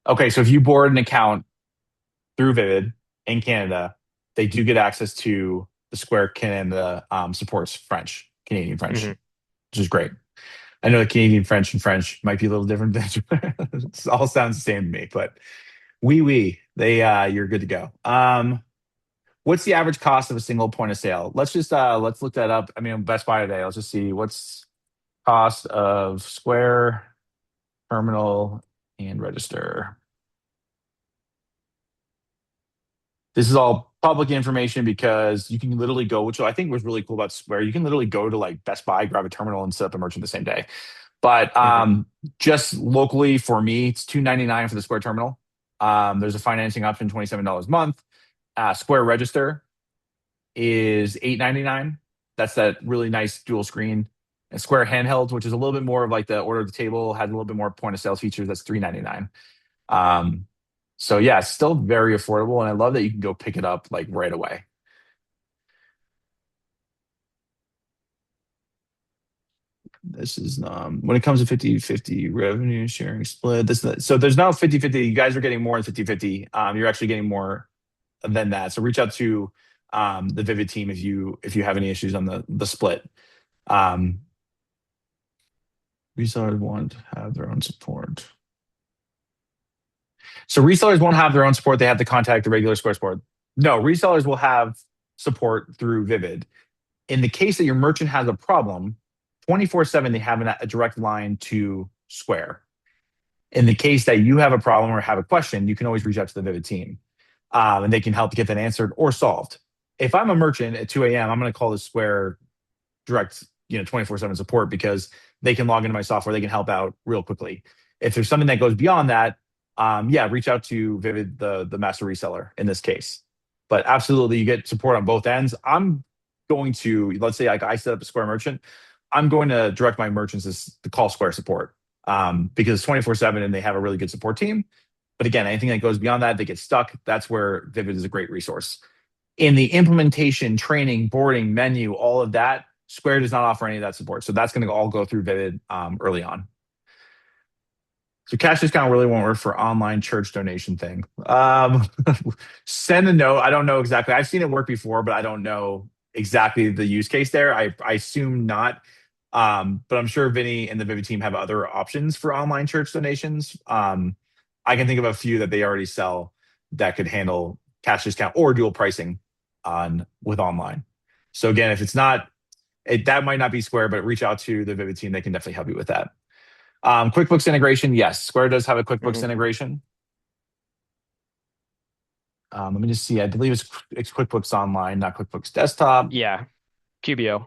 S1: Okay, so if you board an account through Vivid in Canada, they do get access to the Square Canada supports Canadian French,
S2: Hmm.
S1: which is great. I know the Canadian French and French might be a little different. It all sounds the same to me, but you're good to go. What's the average cost of a single point of sale? Let's look that up. I mean, Best Buy today. Let's just see what's cost of Square terminal and register. This is all public information because you can literally go, which I think was really cool about Square. You can literally go to like Best Buy, grab a terminal, and set up a merchant the same day. But
S2: Hmm.
S1: just locally for me, it's $299 for the Square terminal. There's a financing option, $27 a month. Square Register is $899. That's that really nice dual screen. And Square Handhelds, which is a little bit more of like the order of the table, has a little bit more point of sales features. That's $399. So yeah, it's still very affordable, and I love that you can go pick it up like right away. This is when it comes to 50/50 revenue sharing split. So there's now 50/50. You guys are getting more than 50/50. You're actually getting more than that. So reach out to the Vivid team if you have any issues on the split. Um, Resellers want to have their own support. So resellers won't have their own support. They have to contact the regular Square support. No, resellers will have support through Vivid. In the case that your merchant has a problem, 24/7, they have a direct line to Square. In the case that you have a problem or have a question, you can always reach out to the Vivid team, and they can help get that answered or solved. If I'm a merchant at 2 a.m., I'm going to call the Square direct 24/7 support because they can log into my software. They can help out real quickly. If there's something that goes beyond that, yeah, reach out to Vivid, the master reseller in this case. But absolutely, you get support on both ends. I'm going to, let's say like I set up a Square merchant, I'm going to direct my merchants to call Square support, because it's 24/7 and they have a really good support team. But again, anything that goes beyond that, they get stuck. That's where Vivid is a great resource. In the implementation, training, boarding, menu, all of that, Square does not offer any of that support. So that's going to all go through Vivid early on. So cash discount really won't work for online church donation thing. Send a note. I don't know exactly. I've seen it work before, but I don't know exactly the use case there. I assume not. But I'm sure Vinny and the Vivid team have other options for online church donations. I can think of a few that they already sell that could handle cash discount or dual pricing with online. So again, if it's not That might not be Square, but reach out to the Vivid team. They can definitely help you with that. QuickBooks integration, yes, Square does have a QuickBooks
S2: Mhm.
S1: integration. Let me just see. I believe it's QuickBooks Online, not QuickBooks Desktop.
S2: Yeah, QBO.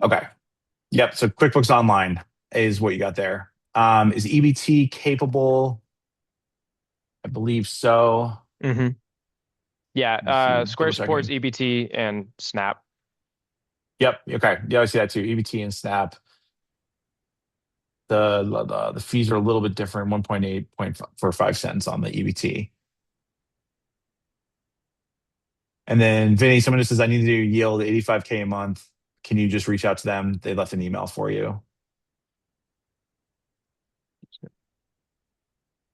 S1: Okay. Yep. So QuickBooks Online is what you got there. Is EBT capable? I believe so.
S2: Hmm. Yeah,
S1: Let me see.
S2: Square
S1: Double
S2: supports
S1: checking.
S2: EBT and Snap.
S1: Yep. Okay. Yeah, I see that too. EBT and Snap. The fees are a little bit different. 1.8 for 5 cents on the EBT. And then Vinny, someone just says, I need to do yield 85K a month. Can you just reach out to them? They left an email for you.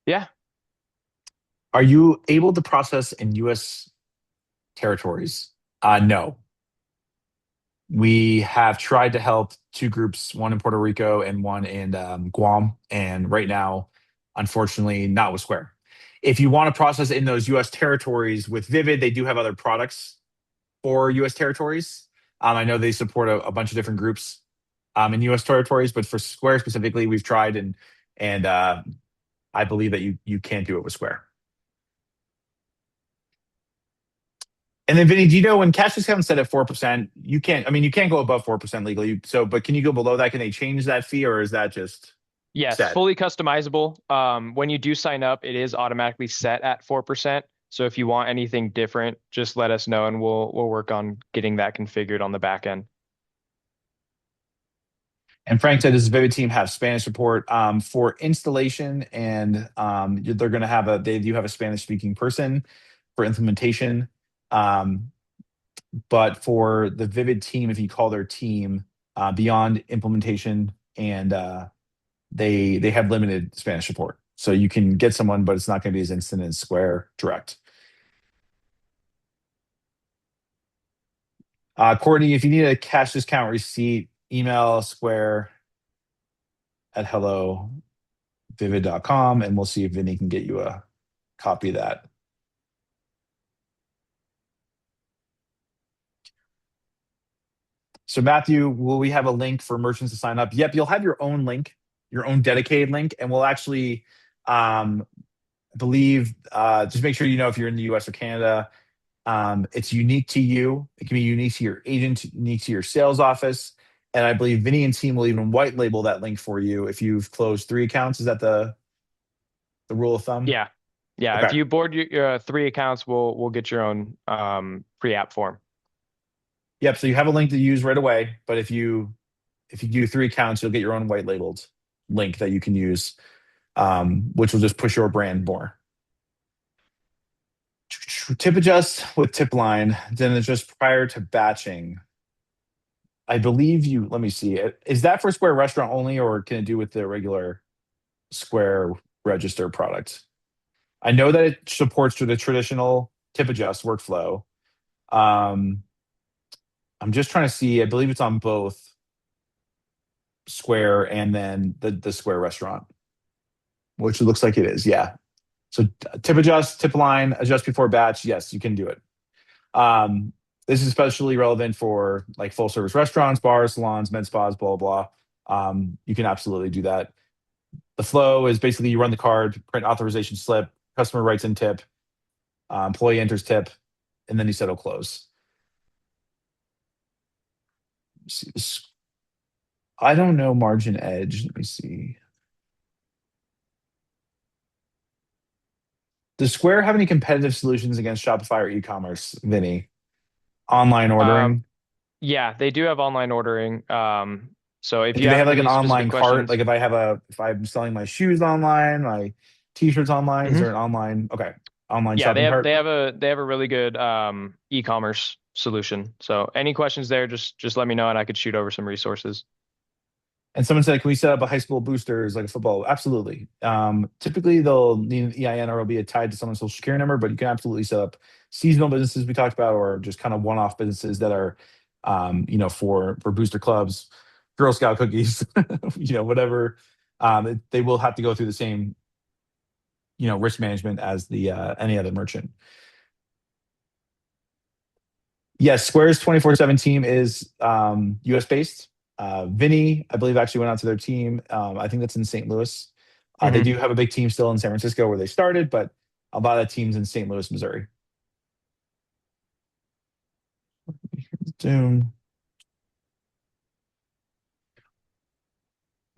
S2: Yeah.
S1: Are you able to process in US territories? No. We have tried to help two groups, one in Puerto Rico and one in Guam. And right now, unfortunately, not with Square. If you want to process in those US territories with Vivid, they do have other products for US territories. I know they support a bunch of different groups in US territories, but for Square specifically, we've tried and I believe that you can't do it with Square. And then Vinny, do you know when cash discount's set at 4%, you can't, I mean, you can't go above 4% legally. So, but can you go below that? Can they change that fee or is that just
S2: Yes,
S1: set?
S2: fully customizable. When you do sign up, it is automatically set at 4%. So if you want anything different, just let us know and we'll work on getting that configured on the back end.
S1: And Frank said, does Vivid team have Spanish support for installation? And they're going to have they do have a Spanish speaking person for implementation. Um, but for the Vivid team, if you call their team beyond implementation and they have limited Spanish support. So you can get someone, but it's not going to be as instant as Square Direct. Courtney, if you need a cash discount receipt, email Square at hellovivid.com and we'll see if Vinny can get you a copy of that. So Matthew, will we have a link for merchants to sign up? Yep, you'll have your own link, your own dedicated link, and we'll actually believe just make sure you know if you're in the US or Canada. It's unique to you. It can be unique to your agent, unique to your sales office. And I believe Vinny and team will even white label that link for you if you've closed 3 accounts. Is that the rule of thumb?
S2: Yeah. Yeah. If
S1: Okay.
S2: you board your 3 accounts, we'll get your own pre-app form.
S1: Yep. So you have a link to use right away. But if you do 3 accounts, you'll get your own white labeled link that you can use, which will just push your brand more. Tip adjust with tip line, then adjust prior to batching. I believe you, let me see. Is that for Square Restaurant only, or can it do with the regular Square Register product? I know that it supports the traditional tip adjust workflow. Um, I'm just trying to see. I believe it's on both Square and then the Square Restaurant, which it looks like it is. Yeah. So tip adjust, tip line, adjust before batch. Yes, you can do it. Um, this is especially relevant for like full service restaurants, bars, salons, med spas, blah, blah, blah. You can absolutely do that. The flow is basically you run the card, print authorization slip, customer writes in tip, employee enters tip, and then you settle close. I don't know margin edge. Let me see. Does Square have any competitive solutions against Shopify or e-commerce, Vinny? Online
S2: Um,
S1: ordering?
S2: yeah, they do have online ordering. So if
S1: And
S2: you
S1: do they have
S2: have
S1: like an
S2: any specific
S1: online cart?
S2: questions,
S1: Like if I'm selling my shoes online, my t-shirts online, is
S2: Mhm.
S1: there an online
S2: Yeah,
S1: shopping cart?
S2: they have a really good e-commerce solution. So any questions there, just let me know and I could shoot over some resources.
S1: And someone said, can we set up a high school boosters like a football? Absolutely. Typically they'll need an EIN or it'll be tied to someone's social security number, but you can absolutely set up seasonal businesses we talked about, or just kind of one-off businesses that are, for booster clubs, Girl Scout cookies, whatever. They will have to go through the same, risk management as the any other merchant. Yes, Square's 24/7 team is US based. Vinny, I believe, actually went out to their team. I think that's in St. Louis. They
S2: Mhm.
S1: do have a big team still in San Francisco where they started, but a lot of teams in St. Louis, Missouri. Zoom.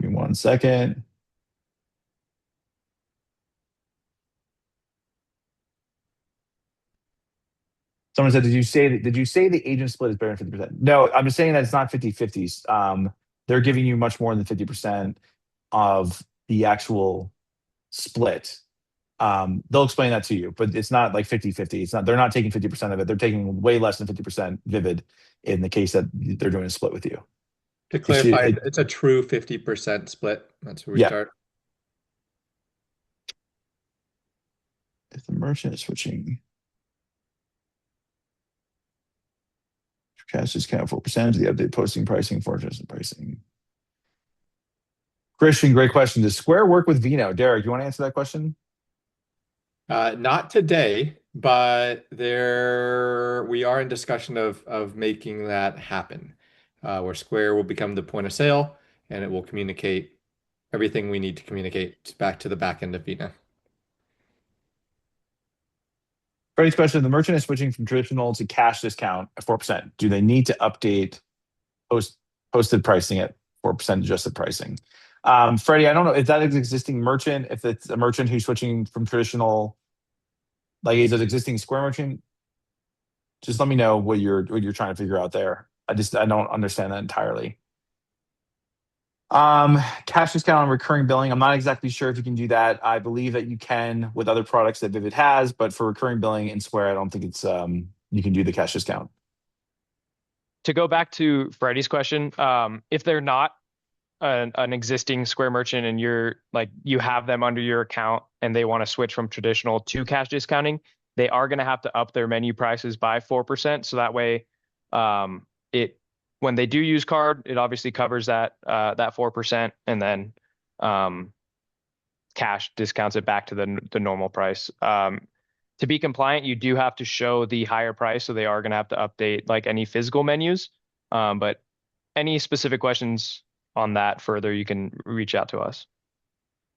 S1: Give me 1 second. Someone said, did you say the agent split is better than 50%? No, I'm just saying that it's not 50/50s. They're giving you much more than 50% of the actual split. They'll explain that to you, but it's not like 50/50. It's not, they're not taking 50% of it. They're taking way less than 50% Vivid in the case that they're doing a split with you.
S3: To
S1: It's
S3: clarify,
S1: it,
S3: it's a true 50% split. That's where we
S1: yeah.
S3: start.
S1: If the merchant is switching cash discount 4%, the update posting pricing, forecast and pricing. Christian, great question. Does Square work with Vino? Derek, you want to answer that question?
S3: Not today, but there we are in discussion of making that happen, where Square will become the point of sale and it will communicate everything we need to communicate back to the back end of Vina.
S1: Freddie's question, the merchant is switching from traditional to cash discount at 4%. Do they need to update post posted pricing at 4% adjusted pricing? Freddie, I don't know. Is that an existing merchant? If it's a merchant who's switching from traditional, like is it existing Square merchant? Just let me know what you're trying to figure out there. I don't understand that entirely. Cash discount on recurring billing. I'm not exactly sure if you can do that. I believe that you can with other products that Vivid has, but for recurring billing in Square, I don't think it's you can do the cash discount.
S2: To go back to Freddie's question, if they're not an existing Square merchant and you're like you have them under your account and they want to switch from traditional to cash discounting, they are going to have to up their menu prices by 4%. So that way, it when they do use card, it obviously covers that 4%, and then um, cash discounts it back to the normal price. To be compliant, you do have to show the higher price, so they are going to have to update like any physical menus. But any specific questions on that further, you can reach out to us.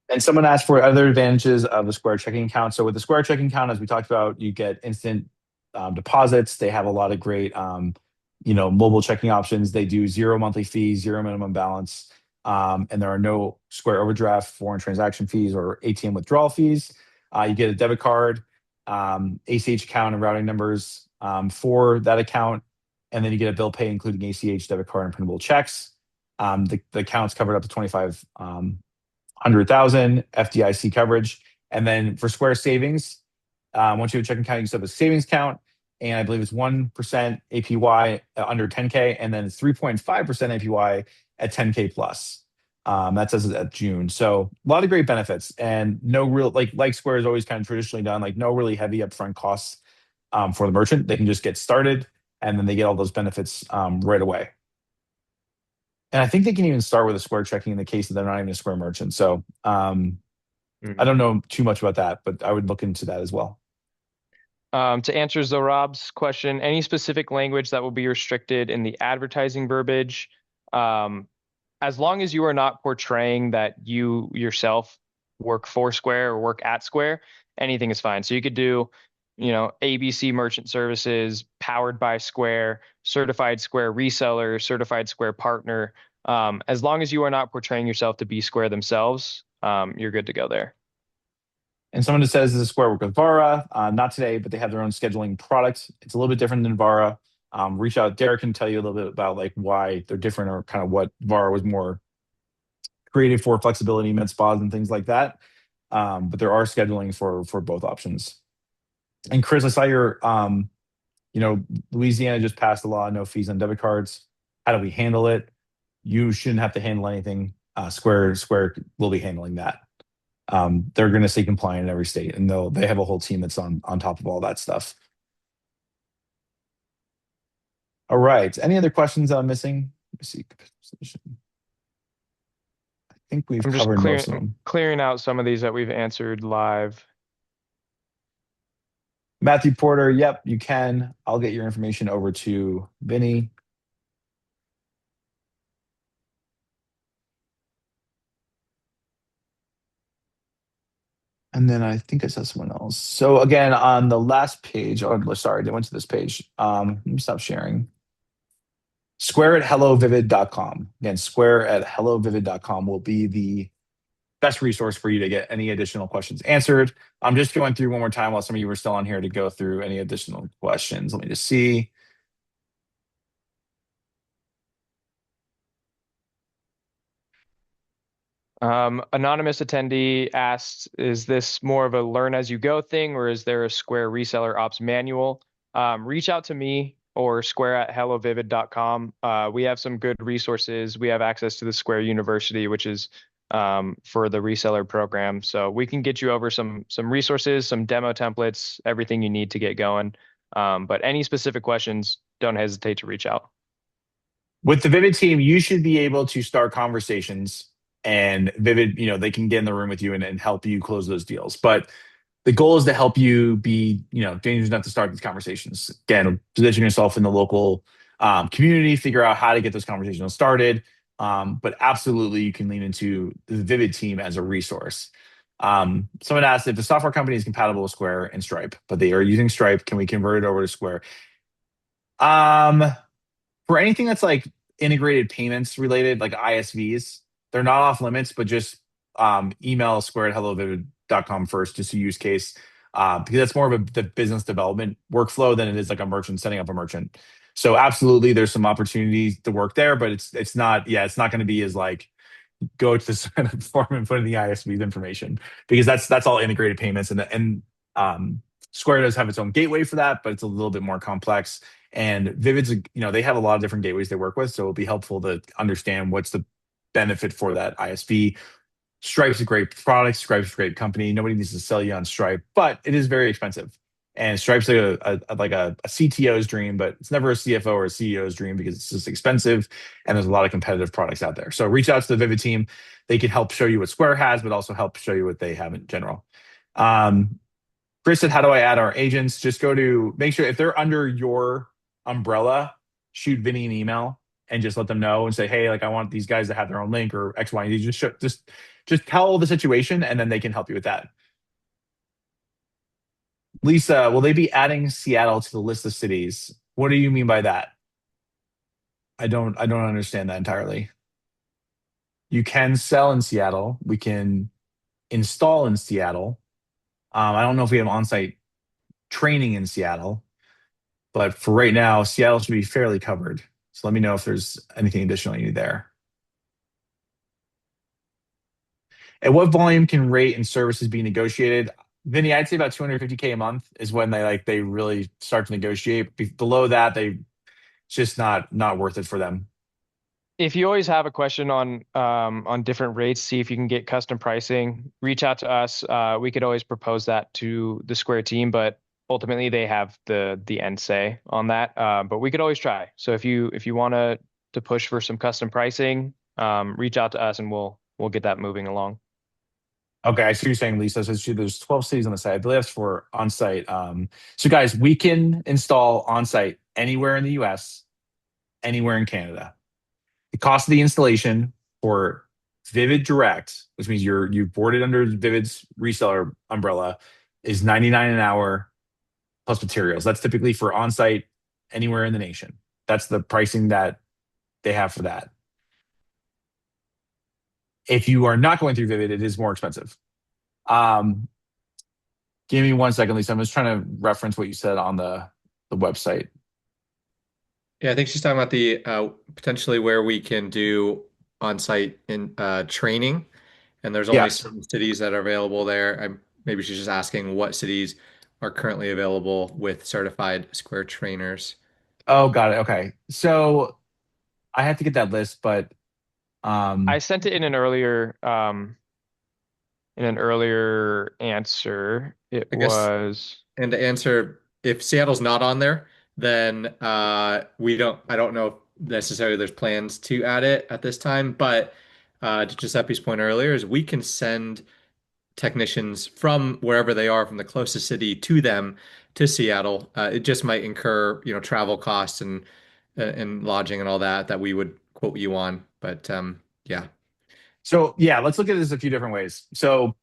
S1: And someone asked for other advantages of the Square checking account. So with the Square checking account, as we talked about, you get instant deposits. They have a lot of great, mobile checking options. They do zero monthly fees, zero minimum balance, and there are no Square overdraft, foreign transaction fees, or ATM withdrawal fees. You get a debit card, ACH account, and routing numbers for that account, and then you get a bill pay including ACH, debit card, and printable checks. The account's covered up to 25 100,000 FDIC coverage. And then for Square Savings, once you have a checking account, you set up a savings account. And I believe it's 1% APY under 10K, and then it's 3.5% APY at 10K plus. That's as of June. So a lot of great benefits and no real, like Square is always kind of traditionally done, like no really heavy upfront costs for the merchant. They can just get started and then they get all those benefits right away. And I think they can even start with a Square checking in the case that they're not even a Square merchant. So I
S2: Mhm.
S1: don't know too much about that, but I would look into that as well.
S2: To answer Zorob's question, any specific language that will be restricted in the advertising verbiage, um, as long as you are not portraying that you yourself work for Square or work at Square, anything is fine. So you could do, ABC Merchant Services, powered by Square, certified Square reseller, certified Square partner. As long as you are not portraying yourself to be Square themselves, you're good to go there.
S1: And someone just says, this is Square work with Vara. Not today, but they have their own scheduling product. It's a little bit different than Vara. Reach out. Derek can tell you a little bit about like why they're different or kind of what Vara was more created for, flexibility, med spas, and things like that. But there are scheduling for both options. And Chris, I saw Louisiana just passed a law, no fees on debit cards. How do we handle it? You shouldn't have to handle anything. Square will be handling that. They're going to stay compliant in every state, and they have a whole team that's on top of all that stuff. All right. Any other questions that I'm missing? Let me see. I think we've
S2: I'm just
S1: covered most of them.
S2: clearing out some of these that we've answered live.
S1: Matthew Porter, yep, you can. I'll get your information over to Vinny. And then I think I saw someone else. So again, on the last page, oh, sorry, I went to this page. Let me stop sharing. Square at hellovivid.com. Again, square at hellovivid.com will be the best resource for you to get any additional questions answered. I'm just going through one more time while some of you were still on here to go through any additional questions. Let me just see.
S2: Anonymous attendee asked, is this more of a learn as you go thing, or is there a Square Reseller Ops manual? Reach out to me or square at hellovivid.com. We have some good resources. We have access to the Square University, which is for the reseller program. So we can get you over some resources, some demo templates, everything you need to get going. But any specific questions, don't hesitate to reach out.
S1: With the Vivid team, you should be able to start conversations and Vivid, they can get in the room with you and help you close those deals. But the goal is to help you be, dangerous enough to start these conversations. Again, position yourself in the local community, figure out how to get those conversations started. But absolutely, you can lean into the Vivid team as a resource. Someone asked if the software company is compatible with Square and Stripe, but they are using Stripe. Can we convert it over to Square? Um, for anything that's like integrated payments related, like ISVs, they're not off limits, but just email square at hellovivid.com first, just a use case, because that's more of the business development workflow than it is like a merchant setting up a merchant. So absolutely, there's some opportunities to work there, but it's not, yeah, it's not going to be as like go to this form and put in the ISV's information because that's all integrated payments and Square does have its own gateway for that, but it's a little bit more complex. And Vivid's, they have a lot of different gateways they work with, so it'll be helpful to understand what's the benefit for that ISV. Stripe's a great product. Stripe's a great company. Nobody needs to sell you on Stripe, but it is very expensive. And Stripe's like a CTO's dream, but it's never a CFO or a CEO's dream because it's just expensive and there's a lot of competitive products out there. So reach out to the Vivid team. They can help show you what Square has, but also help show you what they have in general. Chris said, how do I add our agents? Just make sure if they're under your umbrella, shoot Vinny an email and just let them know and say, hey, like I want these guys to have their own link or X, Y, and Z. Just tell the situation and then they can help you with that. Lisa, will they be adding Seattle to the list of cities? What do you mean by that? I don't understand that entirely. You can sell in Seattle. We can install in Seattle. I don't know if we have on-site training in Seattle, but for right now, Seattle should be fairly covered. So let me know if there's anything additional you need there. At what volume can rate and services be negotiated? Vinny, I'd say about 250K a month is when they really start to negotiate. Below that, it's just not worth it for them.
S2: If you always have a question on different rates, see if you can get custom pricing, reach out to us. We could always propose that to the Square team, but ultimately they have the end say on that. But we could always try. So if you want to push for some custom pricing, reach out to us and we'll get that moving along.
S1: Okay, I see what you're saying, Lisa. So there's 12 cities on the site. I believe that's for on-site. So guys, we can install on-site anywhere in the US, anywhere in Canada. The cost of the installation for Vivid Direct, which means you boarded under Vivid's reseller umbrella, is 99 an hour plus materials. That's typically for on-site anywhere in the nation. That's the pricing that they have for that. If you are not going through Vivid, it is more expensive. Um, Give me 1 second, Lisa. I'm just trying to reference what you said on the website.
S3: Yeah, I think she's talking about the potentially where we can do on-site in training, and there's only
S1: Yes.
S3: certain cities that are available there. Maybe she's just asking what cities are currently available with certified Square trainers.
S1: Oh, got it. Okay. So I have to get that list, but
S2: I
S1: um,
S2: sent it in an earlier answer. It
S3: I guess,
S2: was
S3: and to answer, if Seattle's not on there, then I don't know if necessarily there's plans to add it at this time, but to Giuseppe's point earlier is we can send technicians from wherever they are, from the closest city to them, to Seattle. It just might incur, travel costs and lodging and all that we would quote you on. But yeah.
S1: So yeah, let's look at this a few different ways. So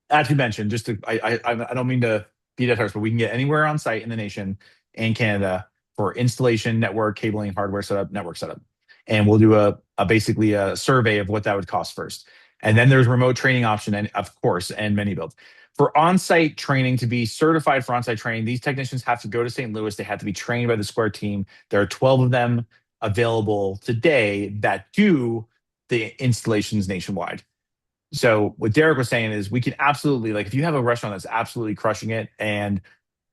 S1: as you mentioned, just to, I don't mean to beat that horse, but we can get anywhere on site in the nation and Canada for installation, network, cabling, hardware setup, network setup, and we'll do a basically a survey of what that would cost first. And then there's remote training option, and of course, and many builds. For on-site training to be certified for on-site training, these technicians have to go to St. Louis. They have to be trained by the Square team. There are 12 of them available today that do the installations nationwide. So what Derek was saying is we can absolutely, like, if you have a restaurant that's absolutely crushing it and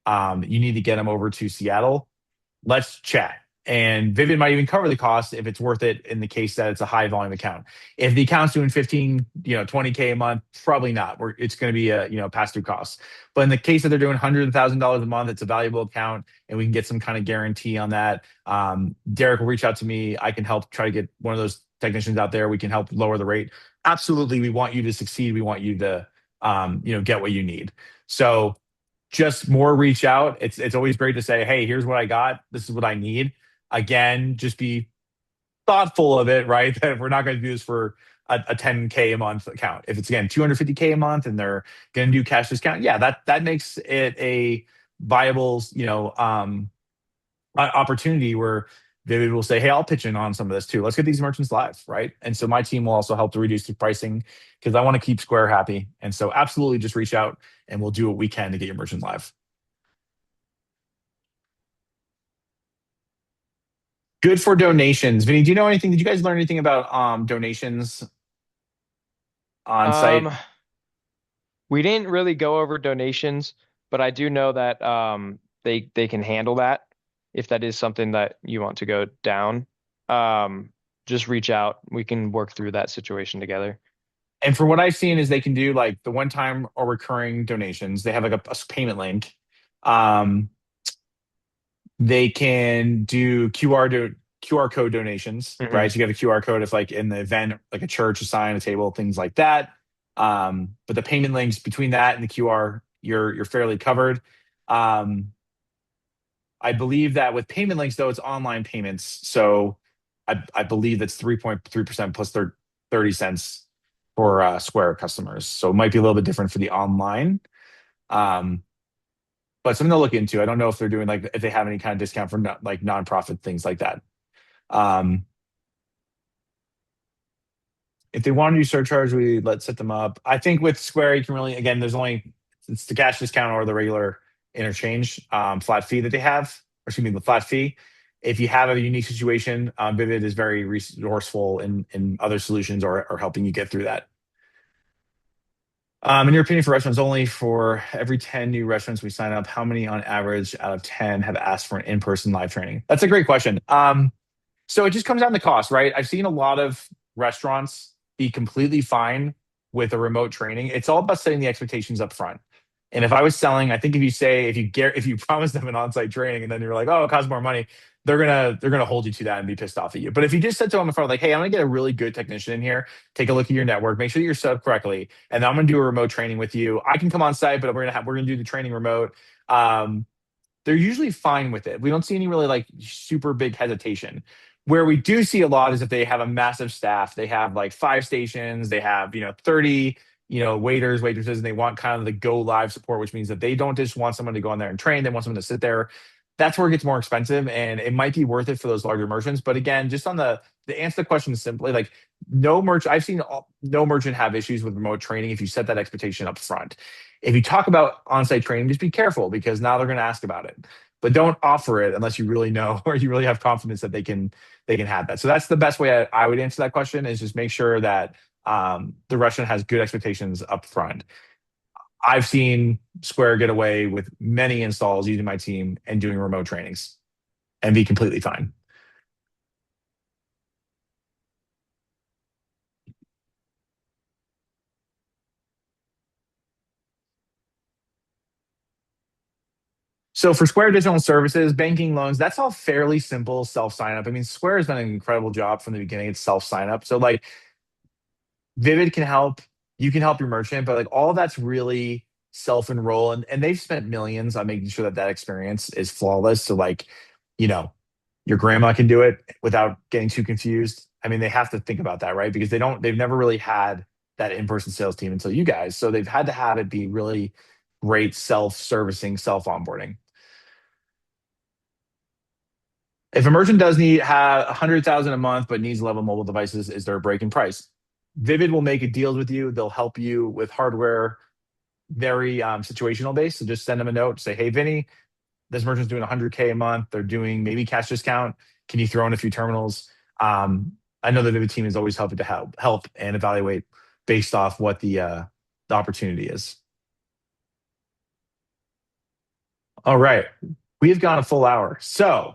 S1: you need to get them over to Seattle, let's chat. And Vivid might even cover the cost if it's worth it in the case that it's a high volume account. If the account's doing 15, 20K a month, probably not. It's going to be a, pass through costs. But in the case that they're doing $100,000 a month, it's a valuable account and we can get some kind of guarantee on that. Derek will reach out to me. I can help try to get one of those technicians out there. We can help lower the rate. Absolutely. We want you to succeed. We want you to, get what you need. So just more reach out. It's always great to say, hey, here's what I got. This is what I need. Again, just be thoughtful of it, right? That we're not going to do this for a 10K a month account. If it's again 250K a month and they're going to do cash discount, yeah, that makes it a viable, opportunity where they will say, hey, I'll pitch in on some of this too. Let's get these merchants live, right? And so my team will also help to reduce the pricing because I want to keep Square happy. And so absolutely just reach out and we'll do what we can to get your merchant live. Good for donations. Vinny, do you know anything? Did you guys learn anything about donations on site?
S2: Um, we didn't really go over donations, but I do know that they can handle that if that is something that you want to go down. Um, just reach out. We can work through that situation together.
S1: And for what I've seen is they can do like the one time or recurring donations. They have like a payment link. Um, they can do QR code donations,
S2: Hmm.
S1: right? So you get a QR code if like in the event, like a church, a sign, a table, things like that. But the payment links between that and the QR, you're fairly covered. Um, I believe that with payment links, though, it's online payments. So I believe that's 3.3% plus 30 cents for Square customers. So it might be a little bit different for the online. Um, but something to look into. I don't know if they're doing like if they have any kind of discount for like nonprofit things like that. Um, if they want to do surcharge, let's set them up. I think with Square, you can really again, there's only it's the cash discount or the regular interchange flat fee that they have, or excuse me, the flat fee. If you have a unique situation, Vivid is very resourceful in other solutions or helping you get through that. In your opinion, for restaurants only, for every 10 new restaurants we sign up, how many on average out of 10 have asked for an in-person live training? That's a great question. So it just comes down to cost, right? I've seen a lot of restaurants be completely fine with a remote training. It's all about setting the expectations up front. And if I was selling, I think if you promise them an on-site training and then you're like, oh, it costs more money, they're gonna hold you to that and be pissed off at you. But if you just said to them in front, like, hey, I'm gonna get a really good technician in here, take a look at your network, make sure that you're set up correctly, and then I'm gonna do a remote training with you. I can come on site, but we're gonna do the training remote. Um, they're usually fine with it. We don't see any really like super big hesitation. Where we do see a lot is if they have a massive staff, they have like 5 stations, they have, 30, waiters, waitresses, and they want kind of the go live support, which means that they don't just want someone to go in there and train, they want someone to sit there. That's where it gets more expensive and it might be worth it for those larger merchants. But again, just on the answer the question is simply like I've seen no merchant have issues with remote training if you set that expectation up front. If you talk about on-site training, just be careful because now they're going to ask about it. But don't offer it unless you really know or you really have confidence that they can have that. So that's the best way I would answer that question is just make sure that the restaurant has good expectations up front. I've seen Square get away with many installs using my team and doing remote trainings and be completely fine. So for Square Digital Services, banking loans, that's all fairly simple self sign up. I mean, Square has done an incredible job from the beginning. It's self sign up. So like Vivid can help, you can help your merchant, but like all that's really self-enroll, and they've spent millions on making sure that that experience is flawless. So like, you know, your grandma can do it without getting too confused. I mean, they have to think about that, right? Because they've never really had that in-person sales team until you guys. So they've had to have it be really great self-servicing, self-onboarding. If a merchant does need have 100,000 a month but needs 11 mobile devices, is there a break in price? Vivid will make a deals with you. They'll help you with hardware, very situational based. So just send them a note, say, hey, Vinny, this merchant's doing 100K a month. They're doing maybe cash discount. Can you throw in a few terminals? I know the Vivid team is always happy to help and evaluate based off what the opportunity is. All right, we have gone a full hour, so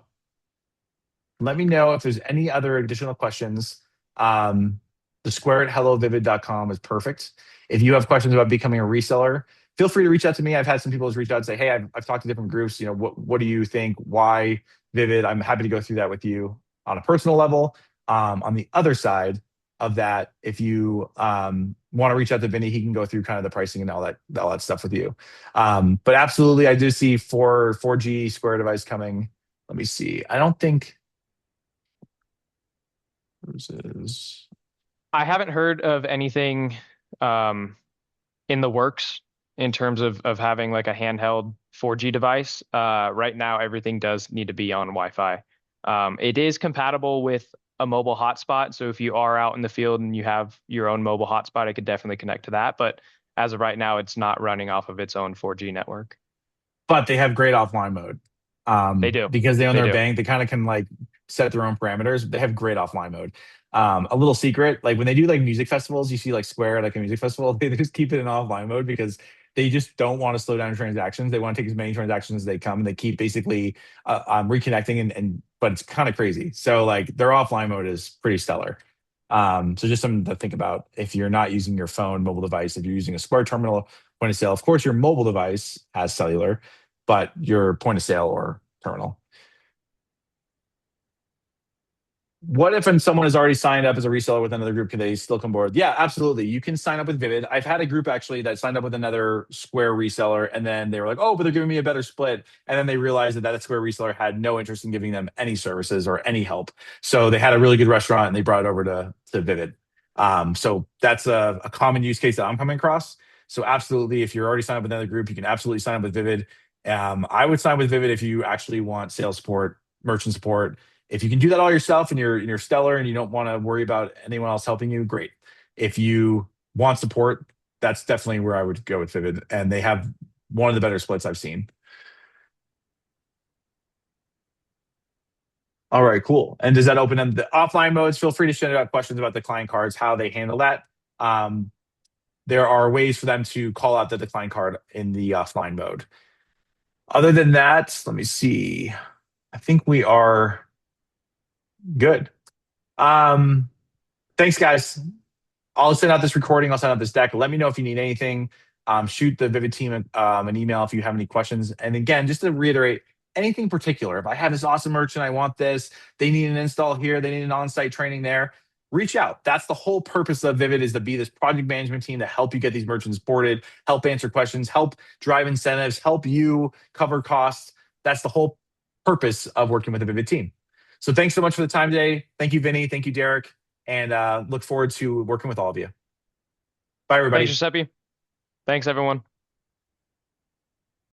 S1: let me know if there's any other additional questions. The square at hellovivid.com is perfect. If you have questions about becoming a reseller, feel free to reach out to me. I've had some people reach out and say, hey, I've talked to different groups. You know, what do you think? Why Vivid? I'm happy to go through that with you on a personal level. On the other side of that, if you want to reach out to Vinny, he can go through kind of the pricing and all that stuff with you. But absolutely, I do see 4G Square device coming. Let me see. I don't think versus.
S2: I haven't heard of anything in the works in terms of having like a handheld 4G device. Right now, everything does need to be on Wi-Fi. It is compatible with a mobile hotspot. So if you are out in the field and you have your own mobile hotspot, I could definitely connect to that. But as of right now, it's not running off of its own 4G network.
S1: But they have great offline mode.
S2: They do.
S1: Because they own
S2: They
S1: their
S2: do.
S1: bank, they kind of can like set their own parameters. They have great offline mode. A little secret, like when they do like music festivals, you see like Square like a music festival, they just keep it in offline mode because they just don't want to slow down transactions. They want to take as many transactions as they come, and they keep basically reconnecting and but it's kind of crazy. So like their offline mode is pretty stellar. So just something to think about if you're not using your phone, mobile device, if you're using a Square terminal point of sale. Of course, your mobile device has cellular, but your point of sale or terminal. What if someone has already signed up as a reseller with another group? Can they still come board? Yeah, absolutely. You can sign up with Vivid. I've had a group actually that signed up with another Square reseller, and then they were like, "Oh, but they're giving me a better split." And then they realized that that Square reseller had no interest in giving them any services or any help. So they had a really good restaurant, and they brought it over to Vivid. So that's a common use case that I'm coming across. So absolutely, if you're already signed up with another group, you can absolutely sign up with Vivid. I would sign with Vivid if you actually want sales support, merchant support. If you can do that all yourself and you're stellar and you don't want to worry about anyone else helping you, great. If you want support, that's definitely where I would go with Vivid. And they have one of the better splits I've seen. All right, cool. And does that open up the offline modes? Feel free to send out questions about the client cards, how they handle that. Um, there are ways for them to call out the decline card in the offline mode. Other than that, let me see. I think we are good. Um, Thanks, guys. I'll send out this recording. I'll send out this deck. Let me know if you need anything. Shoot the Vivid team an email if you have any questions. And again, just to reiterate, anything particular, if I have this awesome merchant, I want this, they need an install here, they need an on-site training there, reach out. That's the whole purpose of Vivid, is to be this project management team to help you get these merchants boarded, help answer questions, help drive incentives, help you cover costs. That's the whole purpose of working with the Vivid team. So thanks so much for the time today. Thank you, Vinny. Thank you, Derek. And look forward to working with all of you. Bye, everybody.
S2: Thanks, Giuseppe. Thanks, everyone.